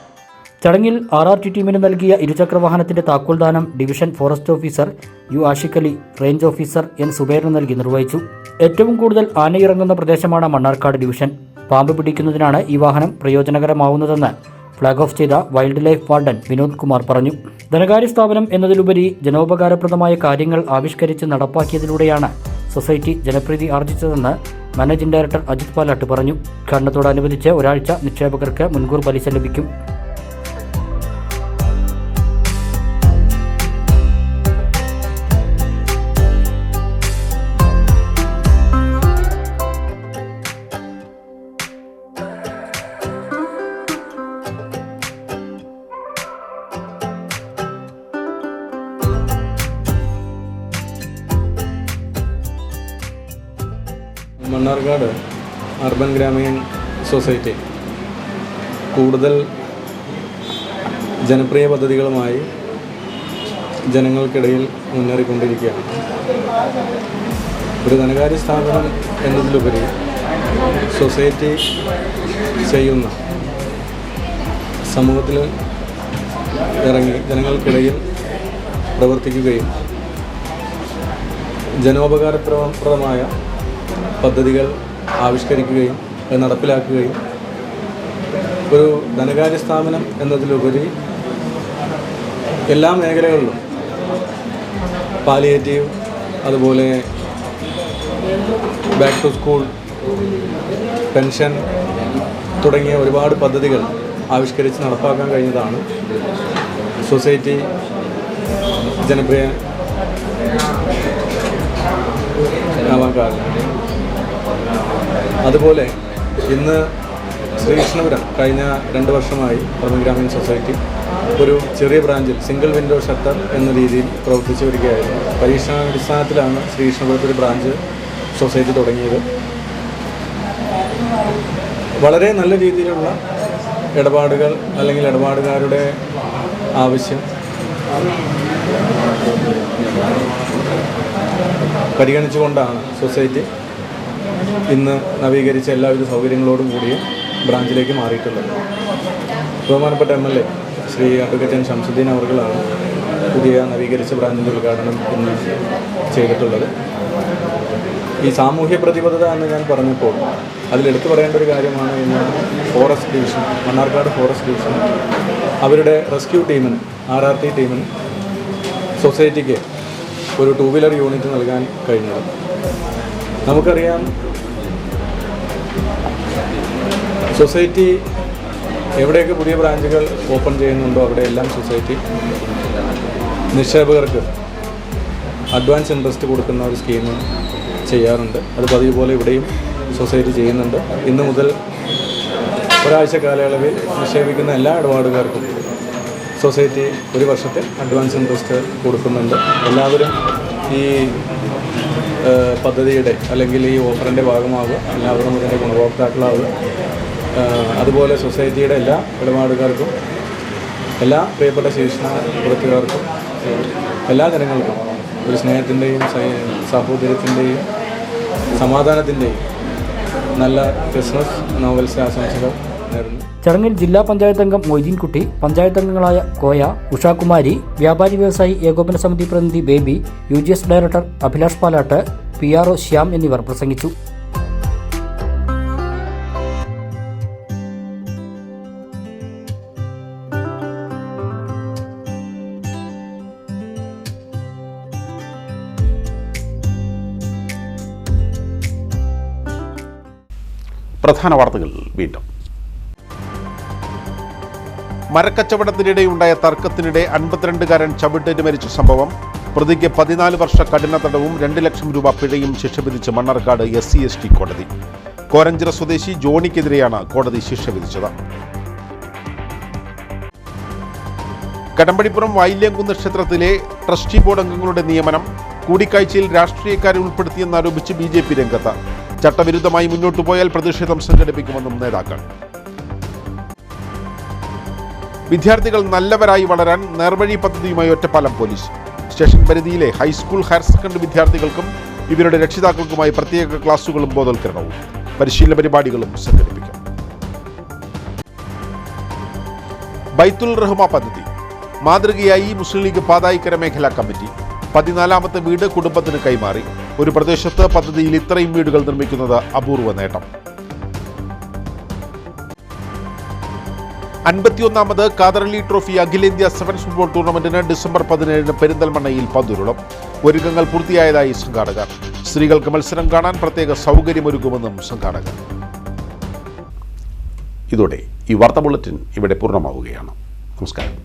D: ചടങ്ങിൽ RRT ടീമിന് നൽകിയ ഇരുചക്രവാഹനത്തിന്റെ താക്കോൽദാനം division forest officer U Ashikali, range officer N സുബൈറിന് നൽകി നിർവഹിച്ചു. ഏറ്റവും കൂടുതൽ ആനയിറങ്ങുന്ന പ്രദേശമാണ് മണ്ണാർക്കാട് ഡിവിഷൻ. പാമ്പ് പിടിക്കുന്നതിനാണ് ഈ വാഹനം പ്രയോജനകരമാവുന്നതെന്ന് ഫ്ളാഗ് ഓഫ് ചെയ്ത wild life warden Vinod Kumar പറഞ്ഞു. ധനകാര്യ സ്ഥാപനം എന്നതിലുപരി ജനോപകാരപ്രദമായ കാര്യങ്ങൾ ആവിഷ്കരിച്ച് നടപ്പാക്കിയതിലൂടെയാണ് സൊസൈറ്റി ജനപ്രീതി ആർജിച്ചതെന്ന് മാനേജിംഗ് ഡയറക്ടർ അജിത് പാലാട്ട് പറഞ്ഞു. ഉദ്ഘാടനത്തോടനുബന്ധിച്ച് ഒരാഴ്ച നിക്ഷേപകർക്ക് മുൻകൂർ പലിശ ലഭിക്കും.
Q: മണ്ണാർക്കാട് അർബൻ ഗ്രാമീൺ സൊസൈറ്റി കൂടുതൽ ജനപ്രിയ പദ്ധതികളുമായി ജനങ്ങൾക്കിടയിൽ മുന്നേറിക്കൊണ്ടിരിക്കുകയാണ്. ഒരു ധനകാര്യ സ്ഥാപനം എന്നതിലുപരി സൊസൈറ്റി ചെയ്യുന്ന സമൂഹത്തിൽ ഇറങ്ങി ജനങ്ങൾക്കിടയിൽ പ്രവർത്തിക്കുകയും ജനോപകാരപ്രദമായ പദ്ധതികൾ ആവിഷ്കരിക്കുകയും അത് നടപ്പിലാക്കുകയും ഒരു ധനകാര്യ സ്ഥാപനം എന്നതിലുപരി എല്ലാ മേഖലകളിലും പാലിയേറ്റീവ്, അതുപോലെ ബാക്ക് ടു സ്കൂൾ, പെൻഷൻ തുടങ്ങിയ ഒരുപാട് പദ്ധതികൾ ആവിഷ്കരിച്ച് നടപ്പാക്കാൻ കഴിഞ്ഞതാണ് സൊസൈറ്റി ജനപ്രിയ ആവാൻ കാരണം. അതുപോലെ ഇന്ന് ശ്രീകൃഷ്ണപുരം കഴിഞ്ഞ 2 വർഷമായി അർബൻ ഗ്രാമീൺ സൊസൈറ്റി ഒരു ചെറിയ ബ്രാഞ്ചിൽ സിംഗിൾ വിൻഡോ ഷട്ടർ എന്ന രീതിയിൽ പ്രവർത്തിച്ചു വരികയായിരുന്നു. പരീക്ഷണാടിസ്ഥാനത്തിലാണ് ശ്രീകൃഷ്ണപുരത്ത് ഒരു ബ്രാഞ്ച് സൊസൈറ്റി തുടങ്ങിയത്. വളരെ നല്ല രീതിയിലുള്ള ഇടപാടുകൾ അല്ലെങ്കിൽ ഇടപാടുകാരുടെ ആവശ്യം പരിഗണിച്ചുകൊണ്ടാണ് സൊസൈറ്റി ഇന്ന് നവീകരിച്ച എല്ലാവിധ സൗകര്യങ്ങളോടും കൂടിയ ബ്രാഞ്ചിലേക്ക് മാറിയിട്ടുള്ളത്. ബഹുമാനപ്പെട്ട MLA Sri advocate N Shamsuddin അവർകളാണ് പുതിയ നവീകരിച്ച ബ്രാഞ്ചിൻ്റെ ഉദ്ഘാടനം ഇന്ന് ചെയ്തിട്ടുള്ളത്. ഈ സാമൂഹ്യ പ്രതിബദ്ധത എന്ന് ഞാൻ പറഞ്ഞപ്പോൾ അതിലെടുത്തു പറയേണ്ട ഒരു കാര്യമാണ് ഇന്ന് forest division, Mannarkkad forest division അവരുടെ റെസ്ക്യൂ ടീമിന്, RRT ടീമിന് സൊസൈറ്റിക്ക് ഒരു 2 വീലർ യൂണിറ്റ് നൽകാൻ കഴിഞ്ഞത്. നമുക്കറിയാം, സൊസൈറ്റി എവിടെയൊക്കെ പുതിയ ബ്രാഞ്ചുകൾ ഓപ്പൺ ചെയ്യുന്നുണ്ടോ അവിടെയെല്ലാം സൊസൈറ്റി നിക്ഷേപകർക്ക് അഡ്വാൻസ് ഇൻട്രസ്റ്റ് കൊടുക്കുന്ന ഒരു സ്കീം ചെയ്യാറുണ്ട്. അത് പതിവ് പോലെ ഇവിടെയും സൊസൈറ്റി ചെയ്യുന്നുണ്ട്. ഇന്നു മുതൽ ഒരാഴ്ച കാലയളവിൽ നിക്ഷേപിക്കുന്ന എല്ലാ ഇടപാടുകാർക്കും സൊസൈറ്റി 1 വർഷത്തെ അഡ്വാൻസ് ഇൻട്രസ്റ്റ് കൊടുക്കുന്നുണ്ട്. എല്ലാവരും ഈ പദ്ധതിയുടെ അല്ലെങ്കിൽ ഈ ഓഫറിൻ്റെ ഭാഗമാവുക, എല്ലാവരും ഇതിൻ്റെ ഗുണഭോക്താക്കളാവുക. അതുപോലെ സൊസൈറ്റിയുടെ എല്ലാ ഇടപാടുകാർക്കും, എല്ലാ പ്രിയപ്പെട്ട ശീർഷണപ്രവർത്തകർക്കും, എല്ലാ ജനങ്ങൾക്കും ഒരു സ്നേഹത്തിൻ്റെയും സഹോദര്യത്തിൻ്റെയും സമാധാനത്തിൻ്റെയും നല്ല ക്രിസ്മസ് നോവൽസ് ആശംസകൾ നേരുന്നു.
D: ചടങ്ങിൽ ജില്ലാ പഞ്ചായത്ത് അംഗം മൊയ്തീൻകുട്ടി, പഞ്ചായത്ത് അംഗങ്ങളായ കോയ, ഉഷാകുമാരി, വ്യാപാരി വ്യവസായി ഏകോപന സമിതി പ്രതിനിധി baby, UGS director Abhilash Palat, PRO Shyam എന്നിവർ പ്രസംഗിച്ചു.
A: പ്രധാന വാർത്തകൾ വീണ്ടും. മരക്കച്ചവടത്തിനിടെയുണ്ടായ തർക്കത്തിനിടെ 52കാരൻ ചവിട്ടേറ്റ് മരിച്ച സംഭവം. പ്രതിക്ക് 14 വർഷ കഠിന തടവും 2 ലക്ഷം രൂപ പിഴയും ശിക്ഷ വിധിച്ച് മണ്ണാർക്കാട് SC/ST കോടതി. കോരഞ്ചിറ സ്വദേശി ജോണിക്കെതിരെയാണ് കോടതി ശിക്ഷ വിധിച്ചത്. കടമ്പടിപ്പുറം വായില്യംകുന്ന് ക്ഷേത്രത്തിലെ ട്രസ്റ്റി ബോർഡ് അംഗങ്ങളുടെ നിയമനം കൂടിക്കാഴ്ചയിൽ രാഷ്ട്രീയക്കാരെ ഉൾപ്പെടുത്തിയെന്നാരോപിച്ച് BJP രംഗത്ത്. ചട്ടവിരുദ്ധമായി മുന്നോട്ടു പോയാൽ പ്രതിഷേധം സംഘടിപ്പിക്കുമെന്നും നേതാക്കൾ. വിദ്യാർത്ഥികൾ നല്ലവരായി വളരാൻ നേർവഴി പദ്ധതിയുമായി ഒറ്റപ്പാലം പോലീസ്. സ്റ്റേഷൻ പരിധിയിലെ ഹൈസ്കൂൾ, ഹയർ സെക്കൻഡറി വിദ്യാർത്ഥികൾക്കും ഇവരുടെ രക്ഷിതാക്കൾക്കുമായി പ്രത്യേക ക്ലാസുകളും ബോധവൽക്കരണവും പരിശീലന പരിപാടികളും സംഘടിപ്പിക്കും. ബൈത്തുൽ റഹ്മ പദ്ധതി മാതൃകയായി മുസ്ലിം ലീഗ് പാതായിക്കര മേഖലാ കമ്മിറ്റി. 14ാമത്തെ വീട് കുടുംബത്തിന് കൈമാറി. ഒരു പ്രദേശത്ത് പദ്ധതിയിൽ ഇത്രയും വീടുകൾ നിർമ്മിക്കുന്നത് അപൂർവ നേട്ടം. 51ാമത് ഖാദർ-അലി ട്രോഫി അഖിലേന്ത്യാ സെവൻസ് ഫുട്ബോൾ ടൂർണമെന്റിന് ഡിസംബർ 17 പെരിന്തൽമണ്ണയിൽ പന്തുരുളും. ഒരുക്കങ്ങൾ പൂർത്തിയായതായി സംഘാടകർ. സ്ത്രീകൾക്ക് മത്സരം കാണാൻ പ്രത്യേക സൗകര്യമൊരുക്കുമെന്നും സംഘാടകർ. ഇതോടെ ഈ വാർത്താ ബുള്ളറ്റിൻ ഇവിടെ പൂർണ്ണമാവുകയാണ്. നമസ്കാരം.